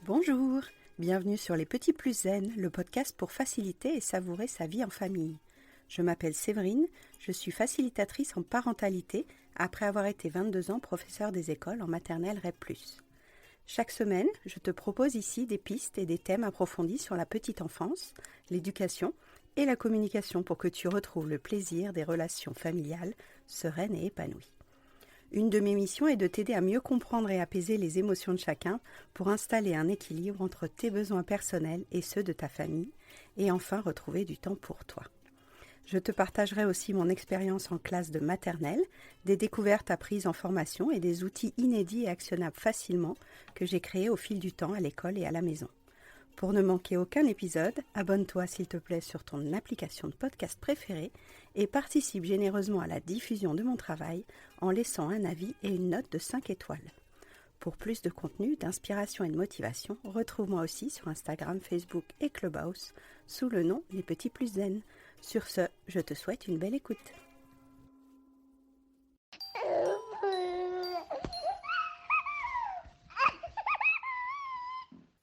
Bonjour, bienvenue sur Les Petits Plus Zen, le podcast pour faciliter et savourer sa vie en famille. Je m'appelle Séverine, je suis facilitatrice en parentalité après avoir été 22 ans professeure des écoles en maternelle REP+. Chaque semaine, je te propose ici des pistes et des thèmes approfondis sur la petite enfance, l'éducation et la communication pour que tu retrouves le plaisir des relations familiales sereines et épanouies. Une de mes missions est de t'aider à mieux comprendre et apaiser les émotions de chacun pour installer un équilibre entre tes besoins personnels et ceux de ta famille et enfin retrouver du temps pour toi. Je te partagerai aussi mon expérience en classe de maternelle, des découvertes apprises en formation et des outils inédits et actionnables facilement que j'ai créés au fil du temps à l'école et à la maison. Pour ne manquer aucun épisode, abonne-toi s'il te plaît sur ton application de podcast préférée et participe généreusement à la diffusion de mon travail en laissant un avis et une note de 5 étoiles. Pour plus de contenu, d'inspiration et de motivation, retrouve-moi aussi sur Instagram, Facebook et Clubhouse sous le nom Les Petits Plus Zen. Sur ce, je te souhaite une belle écoute.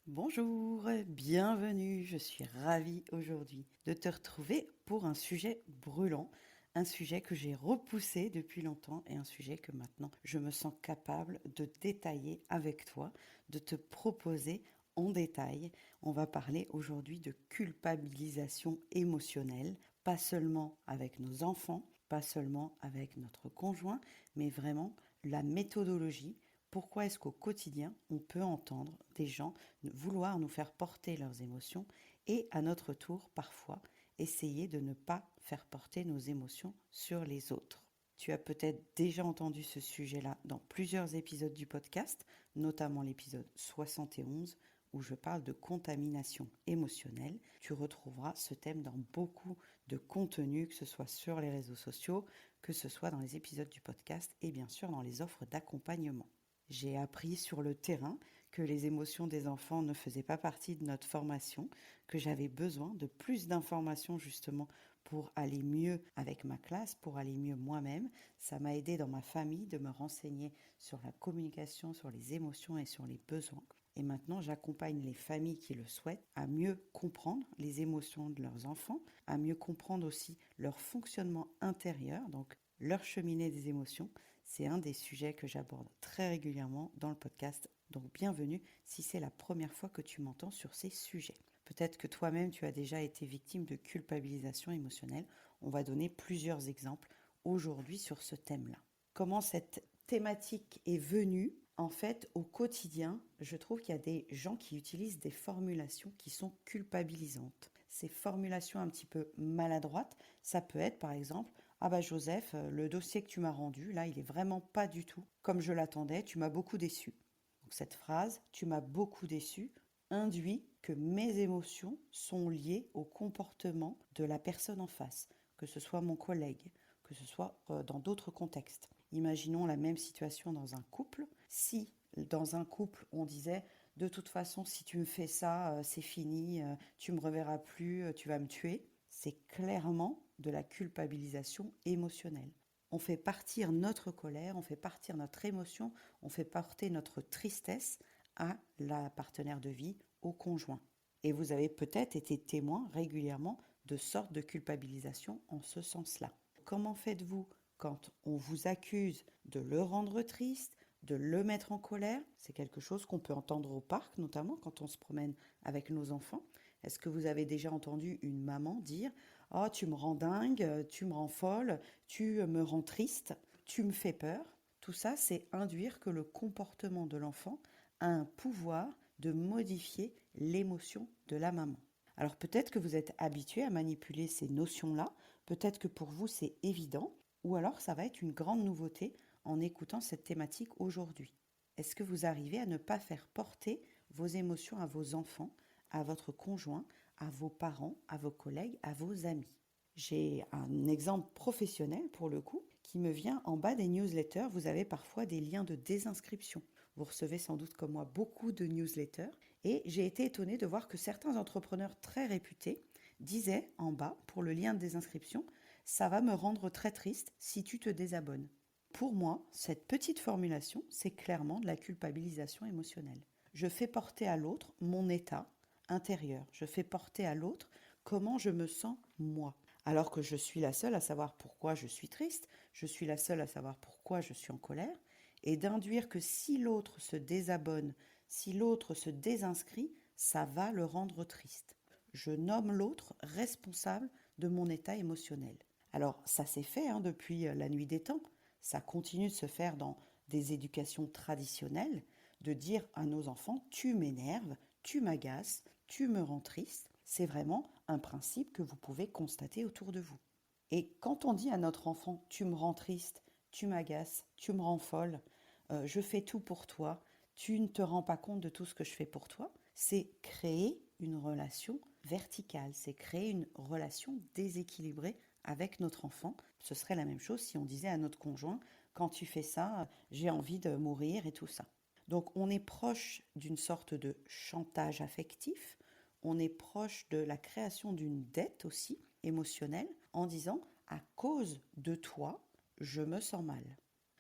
Bonjour, bienvenue, je suis ravie aujourd'hui de te retrouver pour un sujet brûlant, un sujet que j'ai repoussé depuis longtemps et un sujet que maintenant je me sens capable de détailler avec toi, de te proposer en détail. On va parler aujourd'hui de culpabilisation émotionnelle, pas seulement avec nos enfants, pas seulement avec notre conjoint, mais vraiment la méthodologie. Pourquoi est-ce qu'au quotidien, on peut entendre des gens vouloir nous faire porter leurs émotions et à notre tour, parfois, essayer de ne pas faire porter nos émotions sur les autres. Tu as peut-être déjà entendu ce sujet-là dans plusieurs épisodes du podcast, notamment l'épisode 71 où je parle de contamination émotionnelle. Tu retrouveras ce thème dans beaucoup de contenus, que ce soit sur les réseaux sociaux, que ce soit dans les épisodes du podcast et bien sûr dans les offres d'accompagnement. J'ai appris sur le terrain que les émotions des enfants ne faisaient pas partie de notre formation, que j'avais besoin de plus d'informations justement pour aller mieux avec ma classe, pour aller mieux moi-même. Ça m'a aidé dans ma famille de me renseigner sur la communication, sur les émotions et sur les besoins. Et maintenant, j'accompagne les familles qui le souhaitent à mieux comprendre les émotions de leurs enfants, à mieux comprendre aussi leur fonctionnement intérieur, donc leur cheminée des émotions. C'est un des sujets que j'aborde très régulièrement dans le podcast. Donc bienvenue si c'est la première fois que tu m'entends sur ces sujets. Peut-être que toi-même tu as déjà été victime de culpabilisation émotionnelle. On va donner plusieurs exemples aujourd'hui sur ce thème-là. Comment cette thématique est venue? En fait, au quotidien, je trouve qu'il y a des gens qui utilisent des formulations qui sont culpabilisantes. Ces formulations un petit peu maladroites, ça peut être par exemple « Ah bah Joseph, le dossier que tu m'as rendu, là, il est vraiment pas du tout comme je l'attendais, tu m'as beaucoup déçu. » Donc cette phrase « tu m'as beaucoup déçu » induit que mes émotions sont liées au comportement de la personne en face, que ce soit mon collègue, que ce soit dans d'autres contextes. Imaginons la même situation dans un couple. Si dans un couple on disait « de toute façon si tu me fais ça, c'est fini, tu me reverras plus, tu vas me tuer », c'est clairement de la culpabilisation émotionnelle. On fait partir notre colère, on fait partir notre émotion, on fait porter notre tristesse à la partenaire de vie, au conjoint. Et vous avez peut-être été témoin régulièrement de sortes de culpabilisation en ce sens-là. Comment faites-vous quand on vous accuse de le rendre triste, de le mettre en colère? C'est quelque chose qu'on peut entendre au parc, notamment quand on se promène avec nos enfants. Est-ce que vous avez déjà entendu une maman dire « Oh, tu me rends dingue, tu me rends folle, tu me rends triste, tu me fais peur ». Tout ça, c'est induire que le comportement de l'enfant a un pouvoir de modifier l'émotion de la maman. Alors peut-être que vous êtes habitué à manipuler ces notions-là, peut-être que pour vous c'est évident, ou alors ça va être une grande nouveauté en écoutant cette thématique aujourd'hui. Est-ce que vous arrivez à ne pas faire porter vos émotions à vos enfants, à votre conjoint, à vos parents, à vos collègues, à vos amis? J'ai un exemple professionnel pour le coup qui me vient en bas des newsletters. Vous avez parfois des liens de désinscription. Vous recevez sans doute comme moi beaucoup de newsletters et j'ai été étonnée de voir que certains entrepreneurs très réputés disaient en bas pour le lien de désinscription « ça va me rendre très triste si tu te désabonnes ». Pour moi, cette petite formulation, c'est clairement de la culpabilisation émotionnelle. je fais porter à l'autre mon état intérieur. Je fais porter à l'autre comment je me sens moi. Alors que je suis la seule à savoir pourquoi je suis triste, je suis la seule à savoir pourquoi je suis en colère, et d'induire que si l'autre se désabonne, si l'autre se désinscrit, ça va le rendre triste. Je nomme l'autre responsable de mon état émotionnel. Alors ça s'est fait depuis la nuit des temps, ça continue de se faire dans des éducations traditionnelles, de dire à nos enfants tu m'énerves, tu m'agaces, tu me rends triste. C'est vraiment un principe que vous pouvez constater autour de vous. Et quand on dit à notre enfant tu me rends triste, tu m'agaces, tu me rends folle, je fais tout pour toi, tu ne te rends pas compte de tout ce que je fais pour toi, c'est créer une relation verticale, c'est créer une relation déséquilibrée avec notre enfant. Ce serait la même chose si on disait à notre conjoint quand tu fais ça, j'ai envie de mourir et tout ça. Donc on est proche d'une sorte de chantage affectif, on est proche de la création d'une dette aussi émotionnelle en disant à cause de toi, je me sens mal.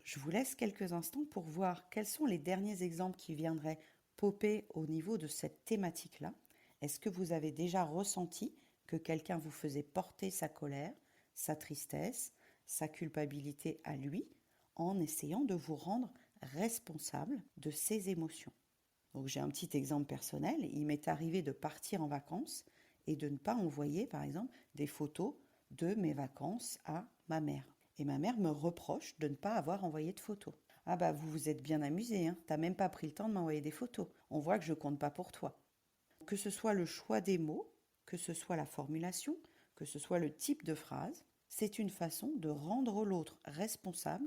Je vous laisse quelques instants pour voir quels sont les derniers exemples qui viendraient popper au niveau de cette thématique-là. Est-ce que vous avez déjà ressenti que quelqu'un vous faisait porter sa colère, sa tristesse, sa culpabilité à lui, en essayant de vous rendre responsable de ses émotions? Donc j'ai un petit exemple personnel. Il m'est arrivé de partir en vacances et de ne pas envoyer, par exemple, des photos de mes vacances à ma mère. Et ma mère me reproche de ne pas avoir envoyé de photos. Ah bah vous vous êtes bien amusé, t'as même pas pris le temps de m'envoyer des photos. On voit que je compte pas pour toi. Que ce soit le choix des mots, que ce soit la formulation, que ce soit le type de phrase, c'est une façon de rendre l'autre responsable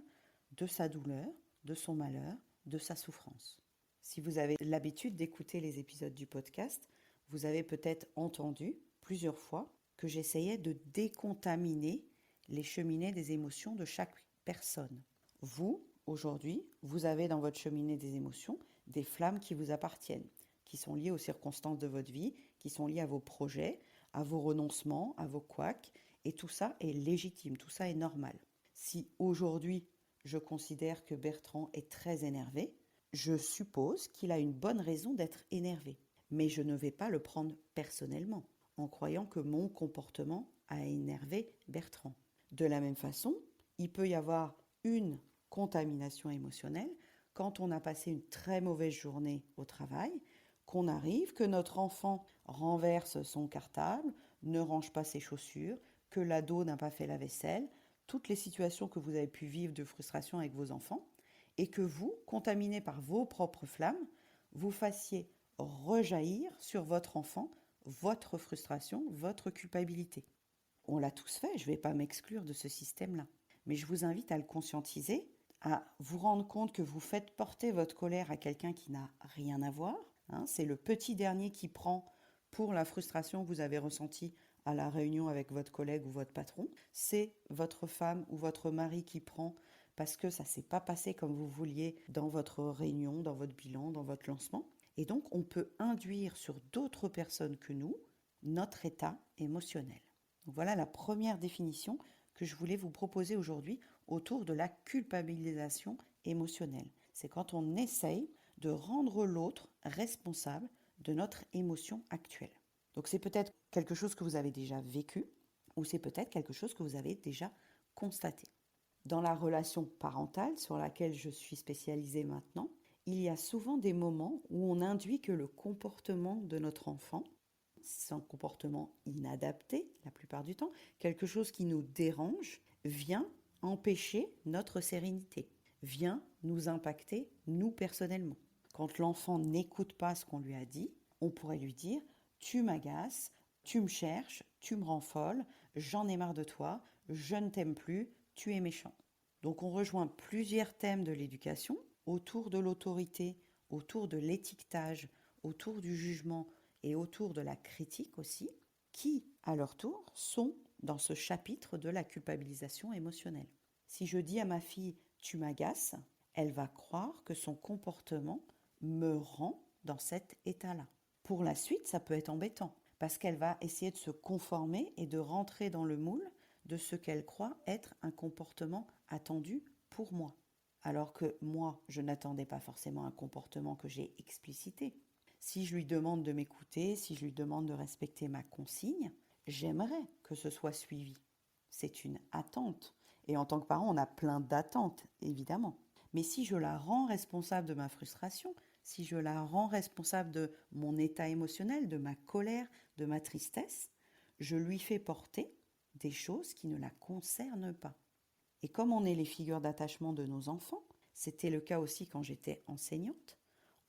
de sa douleur, de son malheur, de sa souffrance. Si vous avez l'habitude d'écouter les épisodes du podcast, vous avez peut-être entendu plusieurs fois que j'essayais de décontaminer les cheminées des émotions de chaque personne. Vous, aujourd'hui, vous avez dans votre cheminée des émotions des flammes qui vous appartiennent, qui sont liées aux circonstances de votre vie, qui sont liées à vos projets, à vos renoncements, à vos couacs, et tout ça est légitime, tout ça est normal. Si aujourd'hui, je considère que Bertrand est très énervé, je suppose qu'il a une bonne raison d'être énervé, mais je ne vais pas le prendre personnellement, en croyant que mon comportement a énervé Bertrand. De la même façon, il peut y avoir une contamination émotionnelle quand on a passé une très mauvaise journée au travail, qu'on arrive, que notre enfant renverse son cartable, ne range pas ses chaussures, que l'ado n'a pas fait la vaisselle, toutes les situations que vous avez pu vivre de frustration avec vos enfants, et que vous, contaminé par vos propres flammes, vous fassiez rejaillir sur votre enfant votre frustration, votre culpabilité. On l'a tous fait, je ne vais pas m'exclure de ce système-là. Mais je vous invite à le conscientiser, à vous rendre compte que vous faites porter votre colère à quelqu'un qui n'a rien à voir. C'est le petit dernier qui prend pour la frustration que vous avez ressentie à la réunion avec votre collègue ou votre patron. C'est votre femme ou votre mari qui prend parce que ça ne s'est pas passé comme vous vouliez dans votre réunion, dans votre bilan, dans votre lancement. Et donc, on peut induire sur d'autres personnes que nous notre état émotionnel. Donc voilà la première définition que je voulais vous proposer aujourd'hui autour de la culpabilisation émotionnelle. C'est quand on essaye de rendre l'autre responsable de notre émotion actuelle. Donc c'est peut-être quelque chose que vous avez déjà vécu ou c'est peut-être quelque chose que vous avez déjà constaté. Dans la relation parentale sur laquelle je suis spécialisée maintenant, il y a souvent des moments où on induit que le comportement de notre enfant, c'est un comportement inadapté la plupart du temps, quelque chose qui nous dérange, vient empêcher notre sérénité, vient nous impacter nous personnellement. Quand l'enfant n'écoute pas ce qu'on lui a dit, on pourrait lui dire « tu m'agaces, tu me cherches, tu me rends folle, j'en ai marre de toi, je ne t'aime plus, tu es méchant ». Donc on rejoint plusieurs thèmes de l'éducation autour de l'autorité, autour de l'étiquetage, autour du jugement et autour de la critique aussi, qui, à leur tour, sont dans ce chapitre de la culpabilisation émotionnelle. Si je dis à ma fille « tu m'agaces », elle va croire que son comportement me rend dans cet état-là. Pour la suite, ça peut être embêtant, parce qu'elle va essayer de se conformer et de rentrer dans le moule de ce qu'elle croit être un comportement attendu pour moi. alors que moi, je n'attendais pas forcément un comportement que j'ai explicité. Si je lui demande de m'écouter, si je lui demande de respecter ma consigne, j'aimerais que ce soit suivi. C'est une attente. Et en tant que parent, on a plein d'attentes, évidemment. Mais si je la rends responsable de ma frustration, si je la rends responsable de mon état émotionnel, de ma colère, de ma tristesse, je lui fais porter des choses qui ne la concernent pas. Et comme on est les figures d'attachement de nos enfants, c'était le cas aussi quand j'étais enseignante,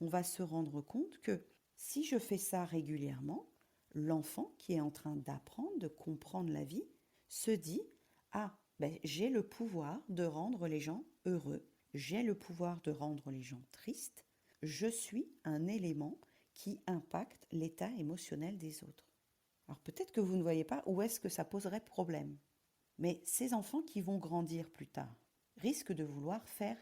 on va se rendre compte que si je fais ça régulièrement, l'enfant qui est en train d'apprendre, de comprendre la vie, se dit « Ah, ben, j'ai le pouvoir de rendre les gens heureux, j'ai le pouvoir de rendre les gens tristes, je suis un élément qui impacte l'état émotionnel des autres. » Alors peut-être que vous ne voyez pas où est-ce que ça poserait problème. Mais ces enfants qui vont grandir plus tard risquent de vouloir faire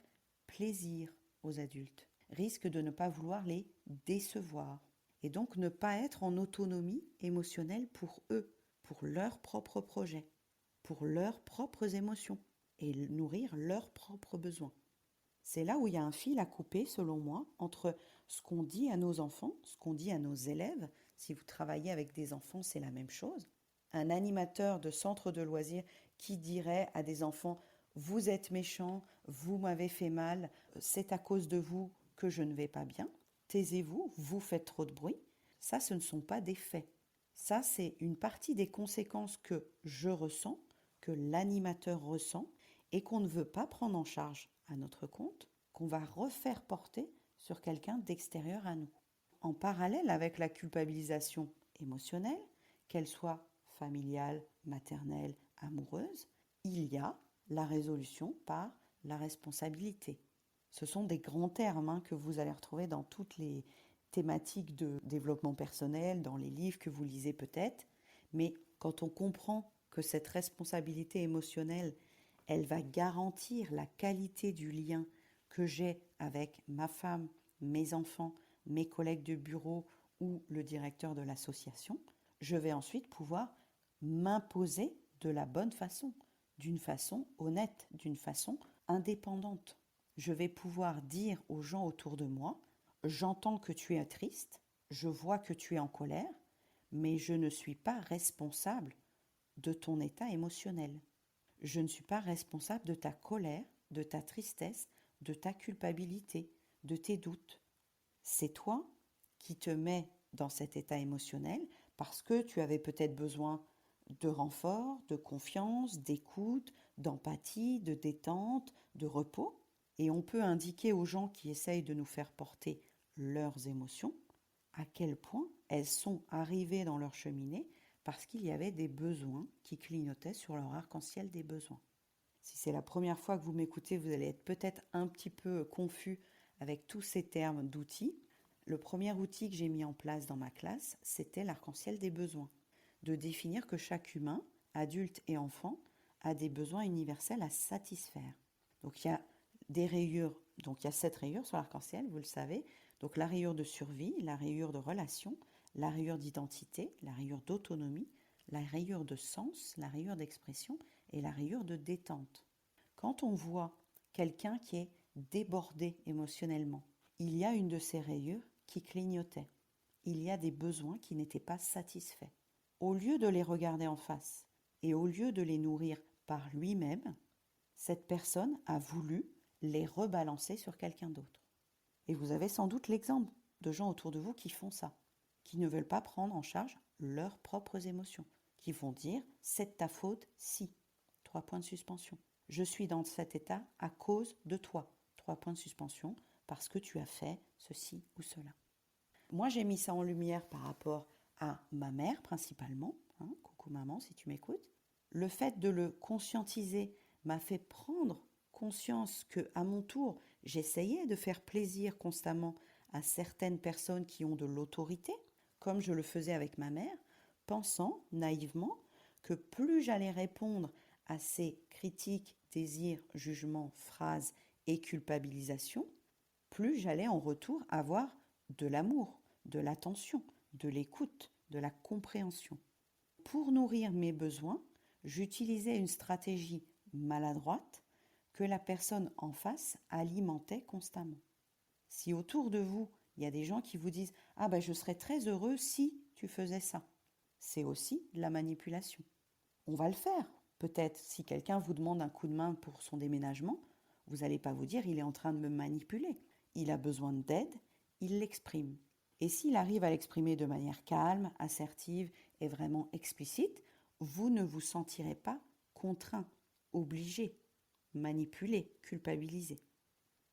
plaisir aux adultes, risquent de ne pas vouloir les décevoir et donc ne pas être en autonomie émotionnelle pour eux, pour leurs propres projets, pour leurs propres émotions et nourrir leurs propres besoins. C'est là où il y a un fil à couper, selon moi, entre ce qu'on dit à nos enfants, ce qu'on dit à nos élèves. Si vous travaillez avec des enfants, c'est la même chose. Un animateur de centre de loisirs qui dirait à des enfants « Vous êtes méchants, vous m'avez fait mal, c'est à cause de vous que je ne vais pas bien, taisez-vous, vous faites trop de bruit », ça, ce ne sont pas des faits. Ça, c'est une partie des conséquences que je ressens, que l'animateur ressent, et qu'on ne veut pas prendre en charge à notre compte, qu'on va refaire porter sur quelqu'un d'extérieur à nous. En parallèle avec la culpabilisation émotionnelle, qu'elle soit familiale, maternelle, amoureuse, il y a la résolution par la responsabilité. Ce sont des grands termes que vous allez retrouver dans toutes les thématiques de développement personnel, dans les livres que vous lisez peut-être, mais quand on comprend que cette responsabilité émotionnelle, elle va garantir la qualité du lien que j'ai avec ma femme, mes enfants, mes collègues de bureau ou le directeur de l'association, je vais ensuite pouvoir m'imposer de la bonne façon, d'une façon honnête, d'une façon indépendante. Je vais pouvoir dire aux gens autour de moi, j'entends que tu es triste, je vois que tu es en colère, mais je ne suis pas responsable de ton état émotionnel. Je ne suis pas responsable de ta colère, de ta tristesse, de ta culpabilité, de tes doutes. C'est toi qui te mets dans cet état émotionnel parce que tu avais peut-être besoin de renfort, de confiance, d'écoute, d'empathie, de détente, de repos. Et on peut indiquer aux gens qui essayent de nous faire porter leurs émotions à quel point elles sont arrivées dans leur cheminée parce qu'il y avait des besoins qui clignotaient sur leur arc-en-ciel des besoins. Si c'est la première fois que vous m'écoutez, vous allez être peut-être un petit peu confus avec tous ces termes d'outils. Le premier outil que j'ai mis en place dans ma classe, c'était l'arc-en-ciel des besoins. De définir que chaque humain, adulte et enfant, a des besoins universels à satisfaire. Donc il y a des rayures, donc il y a 7 rayures sur l'arc-en-ciel, vous le savez. Donc la rayure de survie, la rayure de relation, la rayure d'identité, la rayure d'autonomie, la rayure de sens, la rayure d'expression et la rayure de détente. Quand on voit quelqu'un qui est débordé émotionnellement, il y a une de ces rayures qui clignotait. Il y a des besoins qui n'étaient pas satisfaits. Au lieu de les regarder en face et au lieu de les nourrir par lui-même, cette personne a voulu les rebalancer sur quelqu'un d'autre. Et vous avez sans doute l'exemple de gens autour de vous qui font ça, qui ne veulent pas prendre en charge leurs propres émotions, qui vont dire « c'est de ta faute si ». 3 points de suspension. Je suis dans cet état à cause de toi. 3 points de suspension parce que tu as fait ceci ou cela. Moi, j'ai mis ça en lumière par rapport à ma mère principalement. Coucou maman, si tu m'écoutes. Le fait de le conscientiser m'a fait prendre conscience que, à mon tour, j'essayais de faire plaisir constamment à certaines personnes qui ont de l'autorité, comme je le faisais avec ma mère, pensant naïvement que plus j'allais répondre à ces critiques, désirs, jugements, phrases et culpabilisations, plus j'allais en retour avoir de l'amour, de l'attention, de l'écoute, de la compréhension. Pour nourrir mes besoins, j'utilisais une stratégie maladroite que la personne en face alimentait constamment. Si autour de vous, il y a des gens qui vous disent « Ah ben je serais très heureux si tu faisais ça », c'est aussi de la manipulation. On va le faire. Peut-être si quelqu'un vous demande un coup de main pour son déménagement, vous n'allez pas vous dire « Il est en train de me manipuler ». Il a besoin d'aide, il l'exprime. Et s'il arrive à l'exprimer de manière calme, assertive et vraiment explicite, vous ne vous sentirez pas contraint, obligé, manipulé, culpabilisé.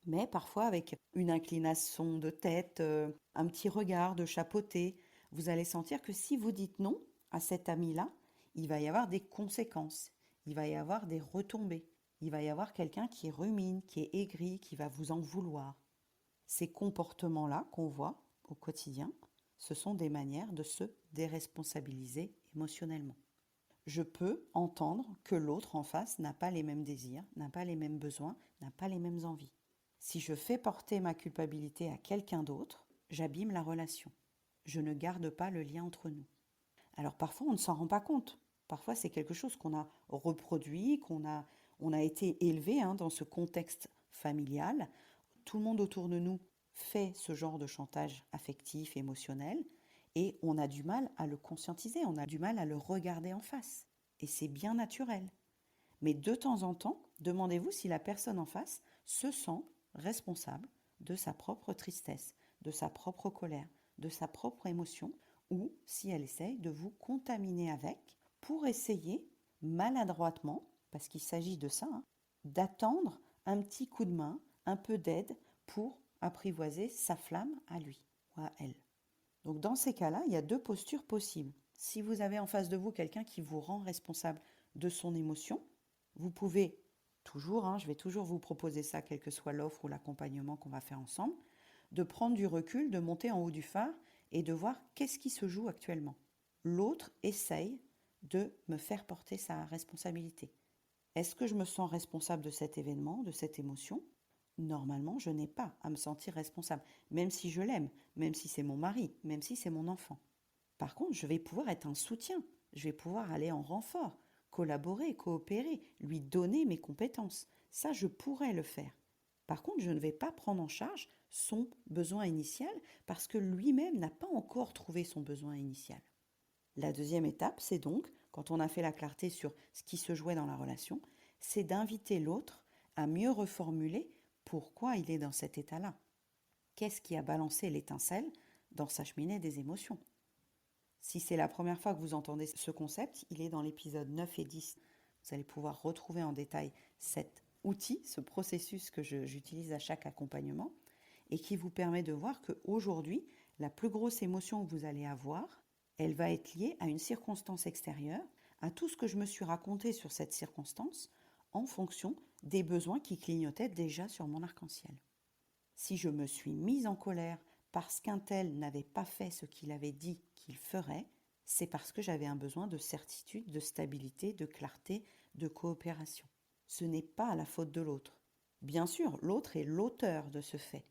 Mais parfois avec une inclination de tête, un petit regard de chapeauté, vous allez sentir que si vous dites non à cet ami-là, il va y avoir des conséquences, il va y avoir des retombées, il va y avoir quelqu'un qui rumine, qui est aigri, qui va vous en vouloir. Ces comportements-là qu'on voit au quotidien, ce sont des manières de se déresponsabiliser émotionnellement. Je peux entendre que l'autre en face n'a pas les mêmes désirs, n'a pas les mêmes besoins, n'a pas les mêmes envies. Si je fais porter ma culpabilité à quelqu'un d'autre, j'abîme la relation. Je ne garde pas le lien entre nous. Alors parfois on ne s'en rend pas compte. Parfois c'est quelque chose qu'on a reproduit, on a été élevé dans ce contexte familial. Tout le monde autour de nous fait ce genre de chantage affectif, émotionnel, et on a du mal à le conscientiser, on a du mal à le regarder en face. Et c'est bien naturel. Mais de temps en temps, demandez-vous si la personne en face se sent responsable de sa propre tristesse, de sa propre colère, de sa propre émotion, ou si elle essaye de vous contaminer avec pour essayer maladroitement, parce qu'il s'agit de ça, d'attendre un petit coup de main, un peu d'aide pour apprivoiser sa flamme à lui ou à elle. Donc dans ces cas-là, il y a deux postures possibles. Si vous avez en face de vous quelqu'un qui vous rend responsable de son émotion, vous pouvez toujours, je vais toujours vous proposer ça, quelle que soit l'offre ou l'accompagnement qu'on va faire ensemble, de prendre du recul, de monter en haut du phare et de voir qu'est-ce qui se joue actuellement. L'autre essaye de me faire porter sa responsabilité. Est-ce que je me sens responsable de cet événement, de cette émotion ? Normalement, je n'ai pas à me sentir responsable, même si je l'aime, même si c'est mon mari, même si c'est mon enfant. Par contre, je vais pouvoir être un soutien, je vais pouvoir aller en renfort, collaborer, coopérer, lui donner mes compétences. Ça, je pourrais le faire. Par contre, je ne vais pas prendre en charge son besoin initial parce que lui-même n'a pas encore trouvé son besoin initial. La deuxième étape, c'est donc, quand on a fait la clarté sur ce qui se jouait dans la relation, c'est d'inviter l'autre à mieux reformuler pourquoi il est dans cet état-là. Qu'est-ce qui a balancé l'étincelle dans sa cheminée des émotions ? Si c'est la première fois que vous entendez ce concept, il est dans l'épisode 9 et 10. Vous allez pouvoir retrouver en détail cet outil, ce processus que j'utilise à chaque accompagnement et qui vous permet de voir qu'aujourd'hui, la plus grosse émotion que vous allez avoir, elle va être liée à une circonstance extérieure, à tout ce que je me suis raconté sur cette circonstance en fonction des besoins qui clignotaient déjà sur mon arc-en-ciel. Si je me suis mise en colère parce qu'un tel n'avait pas fait ce qu'il avait dit qu'il ferait, c'est parce que j'avais un besoin de certitude, de stabilité, de clarté, de coopération. Ce n'est pas la faute de l'autre. Bien sûr, l'autre est l'auteur de ce fait,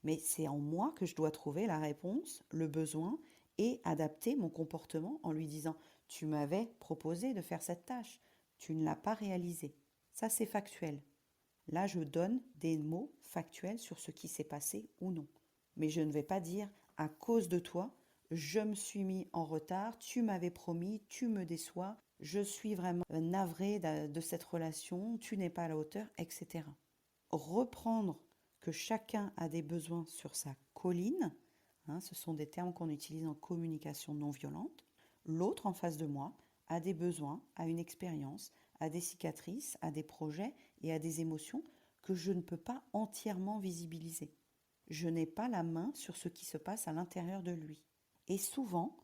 mais c'est en moi que je dois trouver la réponse, le besoin et adapter mon comportement en lui disant « Tu m'avais proposé de faire cette tâche, tu ne l'as pas réalisée ». Ça, c'est factuel. Là, je donne des mots factuels sur ce qui s'est passé ou non. Mais je ne vais pas dire « à cause de toi, je me suis mis en retard, tu m'avais promis, tu me déçois, je suis vraiment navrée de cette relation, tu n'es pas à la hauteur, etc. » Reprendre que chacun a des besoins sur sa colline, ce sont des termes qu'on utilise en communication non violente. L'autre en face de moi a des besoins, a une expérience, a des cicatrices, a des projets et a des émotions que je ne peux pas entièrement visibiliser. Je n'ai pas la main sur ce qui se passe à l'intérieur de lui. Et souvent,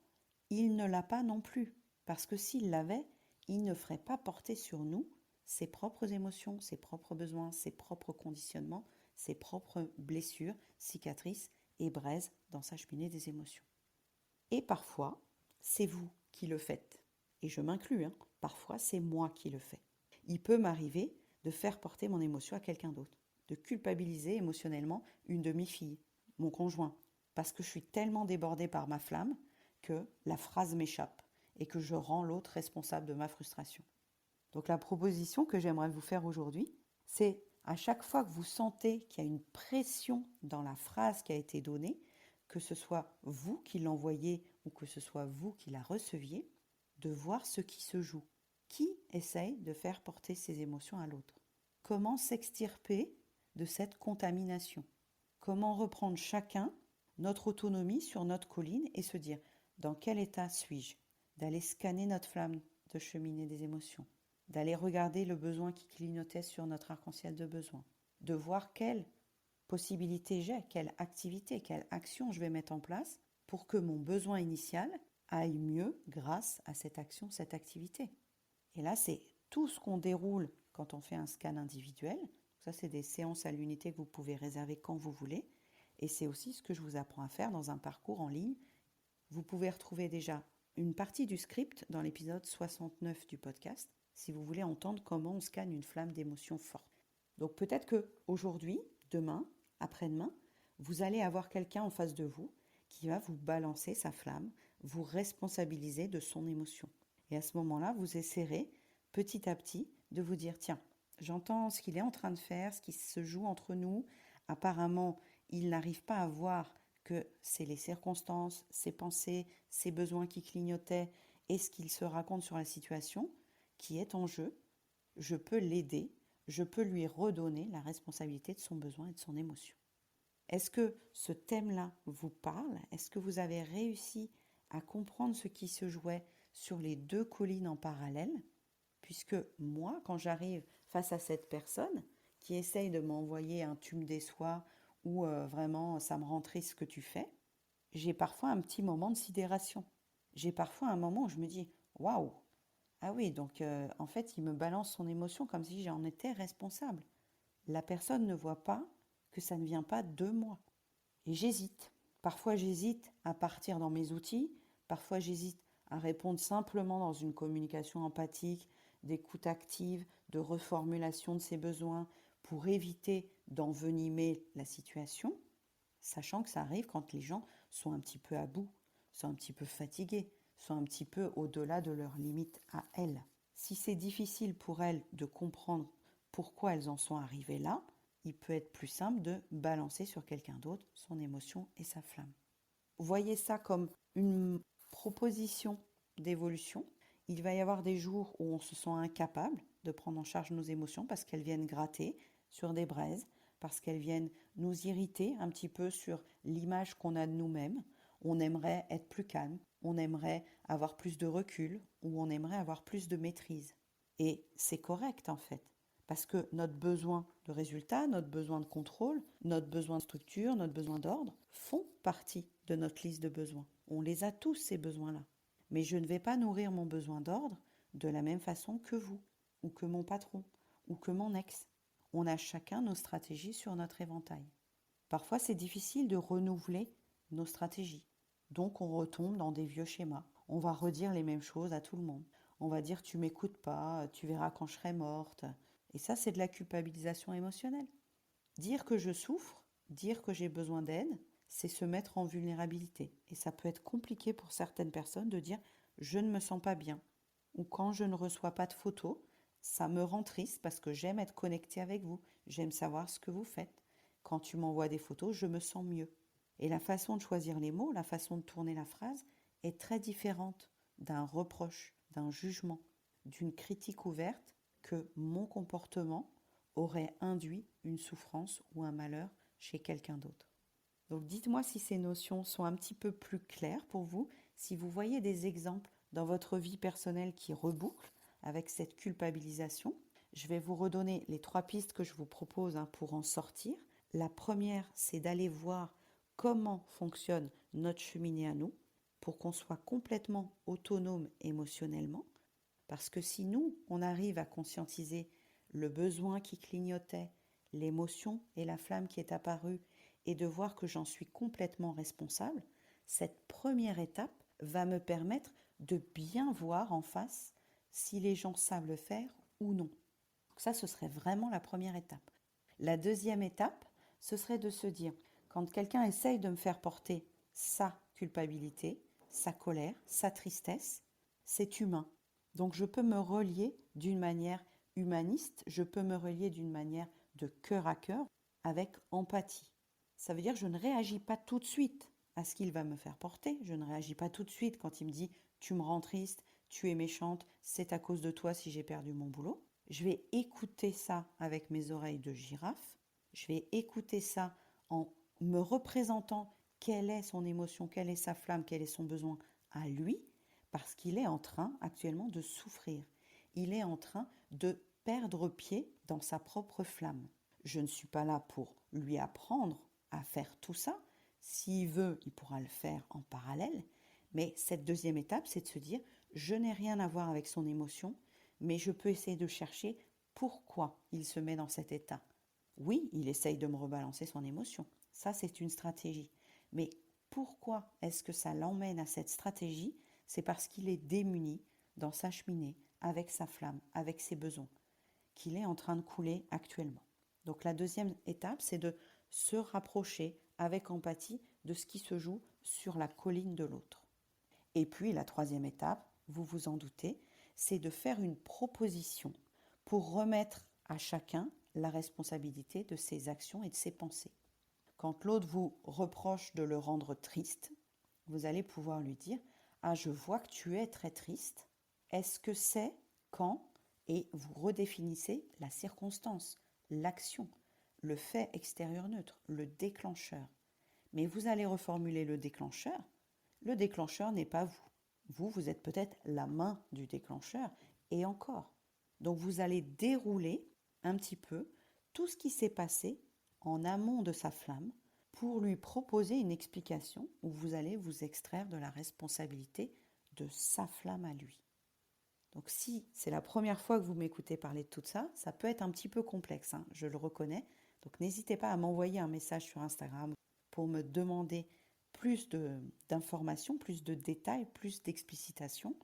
il ne l'a pas non plus, parce que s'il l'avait, il ne ferait pas porter sur nous ses propres émotions, ses propres besoins, ses propres conditionnements, ses propres blessures, cicatrices et braises dans sa cheminée des émotions. Et parfois, c'est vous qui le faites. Et je m'inclus, parfois c'est moi qui le fais. Il peut m'arriver de faire porter mon émotion à quelqu'un d'autre, de culpabiliser émotionnellement une demi-fille, mon conjoint, parce que je suis tellement débordée par ma flamme que la phrase m'échappe et que je rends l'autre responsable de ma frustration. Donc la proposition que j'aimerais vous faire aujourd'hui, c'est À chaque fois que vous sentez qu'il y a une pression dans la phrase qui a été donnée, que ce soit vous qui l'envoyez ou que ce soit vous qui la receviez, de voir ce qui se joue. Qui essaye de faire porter ses émotions à l'autre? Comment s'extirper de cette contamination? Comment reprendre chacun notre autonomie sur notre colline et se dire dans quel état suis-je? D'aller scanner notre flamme de cheminée des émotions, d'aller regarder le besoin qui clignotait sur notre arc-en-ciel de besoin, de voir quelle possibilité j'ai, quelle activité, quelle action je vais mettre en place pour que mon besoin initial aille mieux grâce à cette action, cette activité. Et là, c'est tout ce qu'on déroule quand on fait un scan individuel. Ça, c'est des séances à l'unité que vous pouvez réserver quand vous voulez. Et c'est aussi ce que je vous apprends à faire dans un parcours en ligne. Vous pouvez retrouver déjà une partie du script dans l'épisode 69 du podcast, si vous voulez entendre comment on scanne une flamme d'émotion forte. Donc peut-être que aujourd'hui, demain, après-demain, vous allez avoir quelqu'un en face de vous qui va vous balancer sa flamme, vous responsabiliser de son émotion. Et à ce moment-là, vous essaierez petit à petit de vous dire, tiens, j'entends ce qu'il est en train de faire, ce qui se joue entre nous. Apparemment, il n'arrive pas à voir que c'est les circonstances, ses pensées, ses besoins qui clignotaient et ce qu'il se raconte sur la situation qui est en jeu. Je peux l'aider, je peux lui redonner la responsabilité de son besoin et de son émotion. Est-ce que ce thème-là vous parle? Est-ce que vous avez réussi à comprendre ce qui se jouait sur les deux collines en parallèle? Puisque moi, quand j'arrive face à cette personne qui essaye de m'envoyer un tu me déçois ou vraiment ça me rend triste ce que tu fais, j'ai parfois un petit moment de sidération. J'ai parfois un moment où je me dis waouh, ah oui, donc en fait il me balance son émotion comme si j'en étais responsable. La personne ne voit pas que ça ne vient pas de moi. Et j'hésite. Parfois j'hésite à partir dans mes outils, parfois j'hésite à répondre simplement dans une communication empathique, d'écoute active, de reformulation de ses besoins pour éviter d'envenimer la situation, sachant que ça arrive quand les gens sont un petit peu à bout, sont un petit peu fatigués, sont un petit peu au-delà de leurs limites à elles. Si c'est difficile pour elles de comprendre pourquoi elles en sont arrivées là, il peut être plus simple de balancer sur quelqu'un d'autre son émotion et sa flamme. Voyez ça comme une proposition d'évolution. Il va y avoir des jours où on se sent incapable de prendre en charge nos émotions parce qu'elles viennent gratter sur des braises, parce qu'elles viennent nous irriter un petit peu sur l'image qu'on a de nous-mêmes. On aimerait être plus calme, on aimerait avoir plus de recul ou on aimerait avoir plus de maîtrise. Et c'est correct en fait. Parce que notre besoin de résultat, notre besoin de contrôle, notre besoin de structure, notre besoin d'ordre font partie de notre liste de besoins. On les a tous, ces besoins-là. Mais je ne vais pas nourrir mon besoin d'ordre de la même façon que vous, ou que mon patron, ou que mon ex. On a chacun nos stratégies sur notre éventail. Parfois, c'est difficile de renouveler nos stratégies. Donc, on retombe dans des vieux schémas. On va redire les mêmes choses à tout le monde. On va dire tu m'écoutes pas, tu verras quand je serai morte. Et ça, c'est de la culpabilisation émotionnelle. Dire que je souffre, dire que j'ai besoin d'aide, c'est se mettre en vulnérabilité. Et ça peut être compliqué pour certaines personnes de dire je ne me sens pas bien. Ou quand je ne reçois pas de photos, ça me rend triste parce que j'aime être connectée avec vous. J'aime savoir ce que vous faites. Quand tu m'envoies des photos, je me sens mieux. Et la façon de choisir les mots, la façon de tourner la phrase est très différente d'un reproche, d'un jugement, d'une critique ouverte que mon comportement aurait induit une souffrance ou un malheur chez quelqu'un d'autre. Donc dites-moi si ces notions sont un petit peu plus claires pour vous, si vous voyez des exemples dans votre vie personnelle qui rebouclent avec cette culpabilisation. Je vais vous redonner les 3 pistes que je vous propose pour en sortir. La première, c'est d'aller voir comment fonctionne notre cheminée à nous pour qu'on soit complètement autonome émotionnellement. Parce que si nous, on arrive à conscientiser le besoin qui clignotait, l'émotion et la flamme qui est apparue, et de voir que j'en suis complètement responsable, cette première étape va me permettre de bien voir en face si les gens savent le faire ou non. Donc ça, ce serait vraiment la première étape. La deuxième étape, ce serait de se dire, quand quelqu'un essaye de me faire porter sa culpabilité, sa colère, sa tristesse, c'est humain. Donc je peux me relier d'une manière humaniste, je peux me relier d'une manière de cœur à cœur avec empathie. Ça veut dire que je ne réagis pas tout de suite à ce qu'il va me faire porter. Je ne réagis pas tout de suite quand il me dit « tu me rends triste, tu es méchante, c'est à cause de toi si j'ai perdu mon boulot ». Je vais écouter ça avec mes oreilles de girafe. Je vais écouter ça en me représentant quelle est son émotion, quelle est sa flamme, quel est son besoin à lui, parce qu'il est en train actuellement de souffrir. Il est en train de perdre pied dans sa propre flamme. Je ne suis pas là pour lui apprendre à faire tout ça. S'il veut, il pourra le faire en parallèle. Mais cette deuxième étape, c'est de se dire, je n'ai rien à voir avec son émotion, mais je peux essayer de chercher pourquoi il se met dans cet état. Oui, il essaye de me rebalancer son émotion. Ça, c'est une stratégie. Mais pourquoi est-ce que ça l'emmène à cette stratégie? C'est parce qu'il est démuni dans sa cheminée, avec sa flamme, avec ses besoins, qu'il est en train de couler actuellement. Donc la deuxième étape, c'est de se rapprocher avec empathie de ce qui se joue sur la colline de l'autre. Et puis la troisième étape, vous vous en doutez, c'est de faire une proposition pour remettre à chacun la responsabilité de ses actions et de ses pensées. Quand l'autre vous reproche de le rendre triste, vous allez pouvoir lui dire « Ah, je vois que tu es très triste. Est-ce que c'est quand ?» Et vous redéfinissez la circonstance, l'action, le fait extérieur neutre, le déclencheur. Mais vous allez reformuler le déclencheur. Le déclencheur n'est pas vous. Vous êtes peut-être la main du déclencheur et encore. Donc vous allez dérouler un petit peu tout ce qui s'est passé en amont de sa flamme pour lui proposer une explication où vous allez vous extraire de la responsabilité de sa flamme à lui. Donc si c'est la première fois que vous m'écoutez parler de tout ça, ça peut être un petit peu complexe, hein, je le reconnais. Donc n'hésitez pas à m'envoyer un message sur Instagram pour me demander plus d'informations, plus de détails, plus d'explicitation.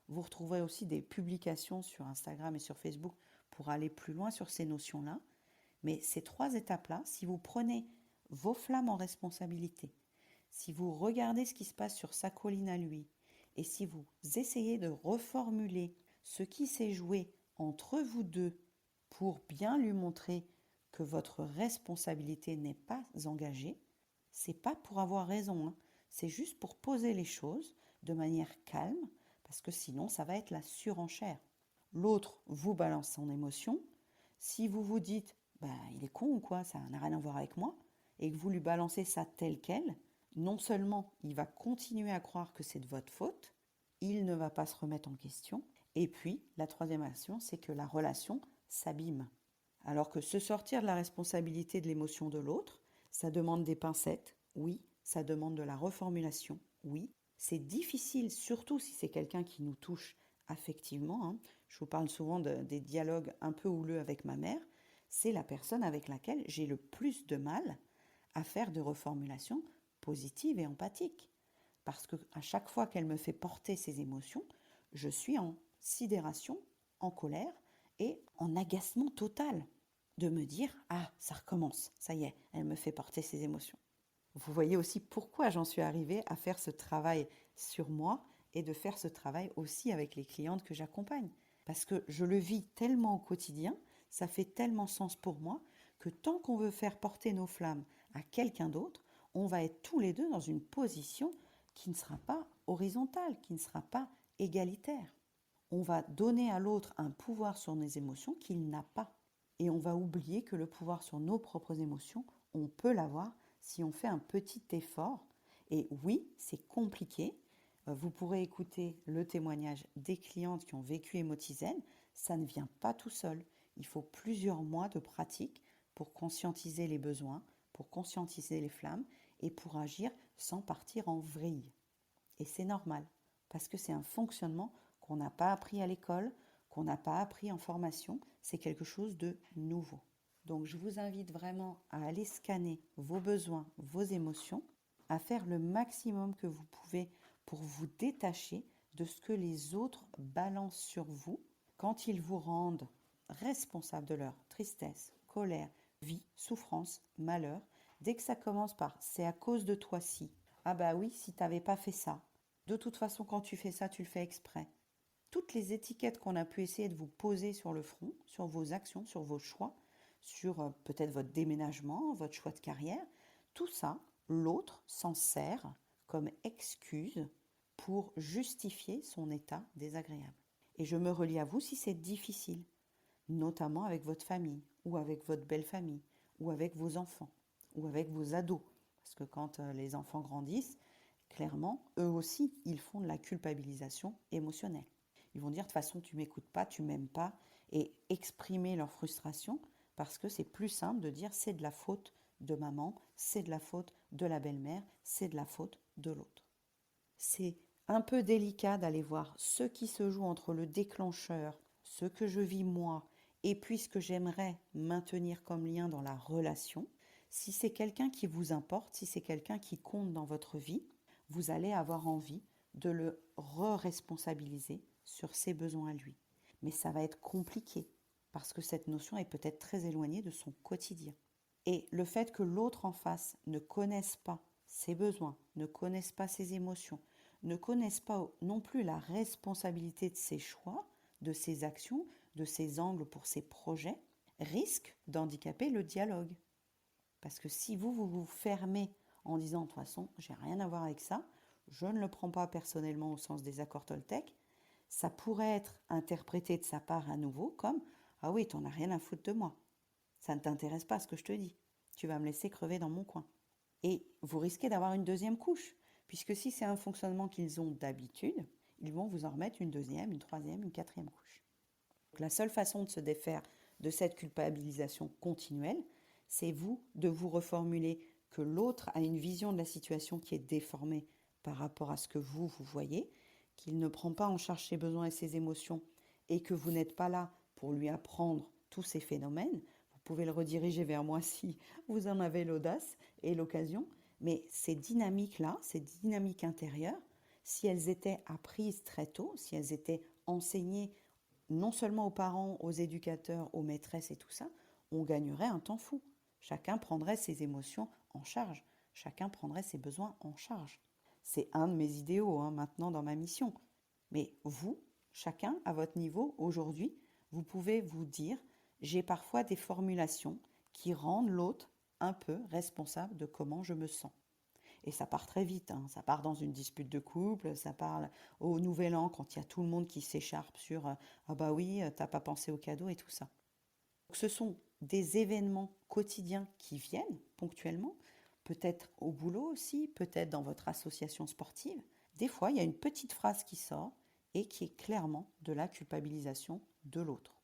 Vous retrouverez aussi des publications sur Instagram et sur Facebook pour aller plus loin sur ces notions-là. Mais ces trois étapes-là, si vous prenez vos flammes en responsabilité, si vous regardez ce qui se passe sur sa colline à lui, et si vous essayez de reformuler ce qui s'est joué entre vous deux pour bien lui montrer que votre responsabilité n'est pas engagée, c'est pas pour avoir raison, hein. C'est juste pour poser les choses de manière calme, parce que sinon ça va être la surenchère. L'autre vous balance son émotion. Si vous vous dites bah, il est con ou quoi, ça n'a rien à voir avec moi, et que vous lui balancez ça tel quel, non seulement il va continuer à croire que c'est de votre faute, il ne va pas se remettre en question, et puis la troisième action, c'est que la relation s'abîme. Alors que se sortir de la responsabilité de l'émotion de l'autre, ça demande des pincettes, oui, ça demande de la reformulation, oui. C'est difficile, surtout si c'est quelqu'un qui nous touche affectivement, hein. Je vous parle souvent des dialogues un peu houleux avec ma mère. C'est la personne avec laquelle j'ai le plus de mal à faire de reformulation positive et empathique. Parce qu'à chaque fois qu'elle me fait porter ses émotions, je suis en sidération, en colère et en agacement total de me dire « Ah, ça recommence, ça y est, elle me fait porter ses émotions ». Vous voyez aussi pourquoi j'en suis arrivée à faire ce travail sur moi et de faire ce travail aussi avec les clientes que j'accompagne. Parce que je le vis tellement au quotidien, ça fait tellement sens pour moi que tant qu'on veut faire porter nos flammes à quelqu'un d'autre, on va être tous les deux dans une position qui ne sera pas horizontale, qui ne sera pas égalitaire. On va donner à l'autre un pouvoir sur nos émotions qu'il n'a pas. Et on va oublier que le pouvoir sur nos propres émotions, on peut l'avoir si on fait un petit effort. Et oui, c'est compliqué. Vous pourrez écouter le témoignage des clientes qui ont vécu Emotizen. Ça ne vient pas tout seul. Il faut plusieurs mois de pratique pour conscientiser les besoins, pour conscientiser les flammes et pour agir sans partir en vrille. Et c'est normal, parce que c'est un fonctionnement qu'on n'a pas appris à l'école, qu'on n'a pas appris en formation, c'est quelque chose de nouveau. Donc je vous invite vraiment à aller scanner vos besoins, vos émotions, à faire le maximum que vous pouvez pour vous détacher de ce que les autres balancent sur vous quand ils vous rendent responsable de leur tristesse, colère, vie, souffrance, malheur. Dès que ça commence par « c'est à cause de toi si », ah bah oui, si t'avais pas fait ça. De toute façon, quand tu fais ça, tu le fais exprès. Toutes les étiquettes qu'on a pu essayer de vous poser sur le front, sur vos actions, sur vos choix, sur peut-être votre déménagement, votre choix de carrière. Tout ça, l'autre s'en sert comme excuse pour justifier son état désagréable. Et je me relie à vous si c'est difficile, notamment avec votre famille, ou avec votre belle famille, ou avec vos enfants, ou avec vos ados. Parce que quand les enfants grandissent, clairement, eux aussi, ils font de la culpabilisation émotionnelle. Ils vont dire, de toute façon, tu m'écoutes pas, tu m'aimes pas, et exprimer leur frustration, parce que c'est plus simple de dire, c'est de la faute de maman, c'est de la faute de la belle-mère, c'est de la faute de l'autre. C'est un peu délicat d'aller voir ce qui se joue entre le déclencheur, ce que je vis moi, et puis ce que j'aimerais maintenir comme lien dans la relation. Si c'est quelqu'un qui vous importe, si c'est quelqu'un qui compte dans votre vie, vous allez avoir envie de le re-responsabiliser sur ses besoins à lui. Mais ça va être compliqué parce que cette notion est peut-être très éloignée de son quotidien. Et le fait que l'autre en face ne connaisse pas ses besoins, ne connaisse pas ses émotions, ne connaisse pas non plus la responsabilité de ses choix, de ses actions, de ses angles pour ses projets, risque d'handicaper le dialogue. Parce que si vous fermez en disant de toute façon, j'ai rien à voir avec ça, je ne le prends pas personnellement au sens des accords Toltec, ça pourrait être interprété de sa part à nouveau comme ah oui, t'en as rien à foutre de moi. Ça ne t'intéresse pas ce que je te dis. Tu vas me laisser crever dans mon coin. Et vous risquez d'avoir une deuxième couche, puisque si c'est un fonctionnement qu'ils ont d'habitude, ils vont vous en remettre une deuxième, une troisième, une quatrième couche. Donc la seule façon de se défaire de cette culpabilisation continuelle, c'est vous de vous reformuler que l'autre a une vision de la situation qui est déformée par rapport à ce que vous voyez, qu'il ne prend pas en charge ses besoins et ses émotions, et que vous n'êtes pas là pour lui apprendre tous ces phénomènes. Vous pouvez le rediriger vers moi si vous en avez l'audace et l'occasion, mais ces dynamiques-là, ces dynamiques intérieures, si elles étaient apprises très tôt, si elles étaient enseignées non seulement aux parents, aux éducateurs, aux maîtresses et tout ça, on gagnerait un temps fou. Chacun prendrait ses émotions en charge. Chacun prendrait ses besoins en charge. C'est un de mes idéaux maintenant dans ma mission. Mais vous, chacun à votre niveau, aujourd'hui, vous pouvez vous dire, j'ai parfois des formulations qui rendent l'autre un peu responsable de comment je me sens. Et ça part très vite, ça part dans une dispute de couple, ça part au nouvel an quand il y a tout le monde qui s'écharpe sur ah bah oui, t'as pas pensé au cadeau et tout ça. Donc ce sont des événements quotidiens qui viennent ponctuellement, peut-être au boulot aussi, peut-être dans votre association sportive. Des fois, il y a une petite phrase qui sort et qui est clairement de la culpabilisation de l'autre.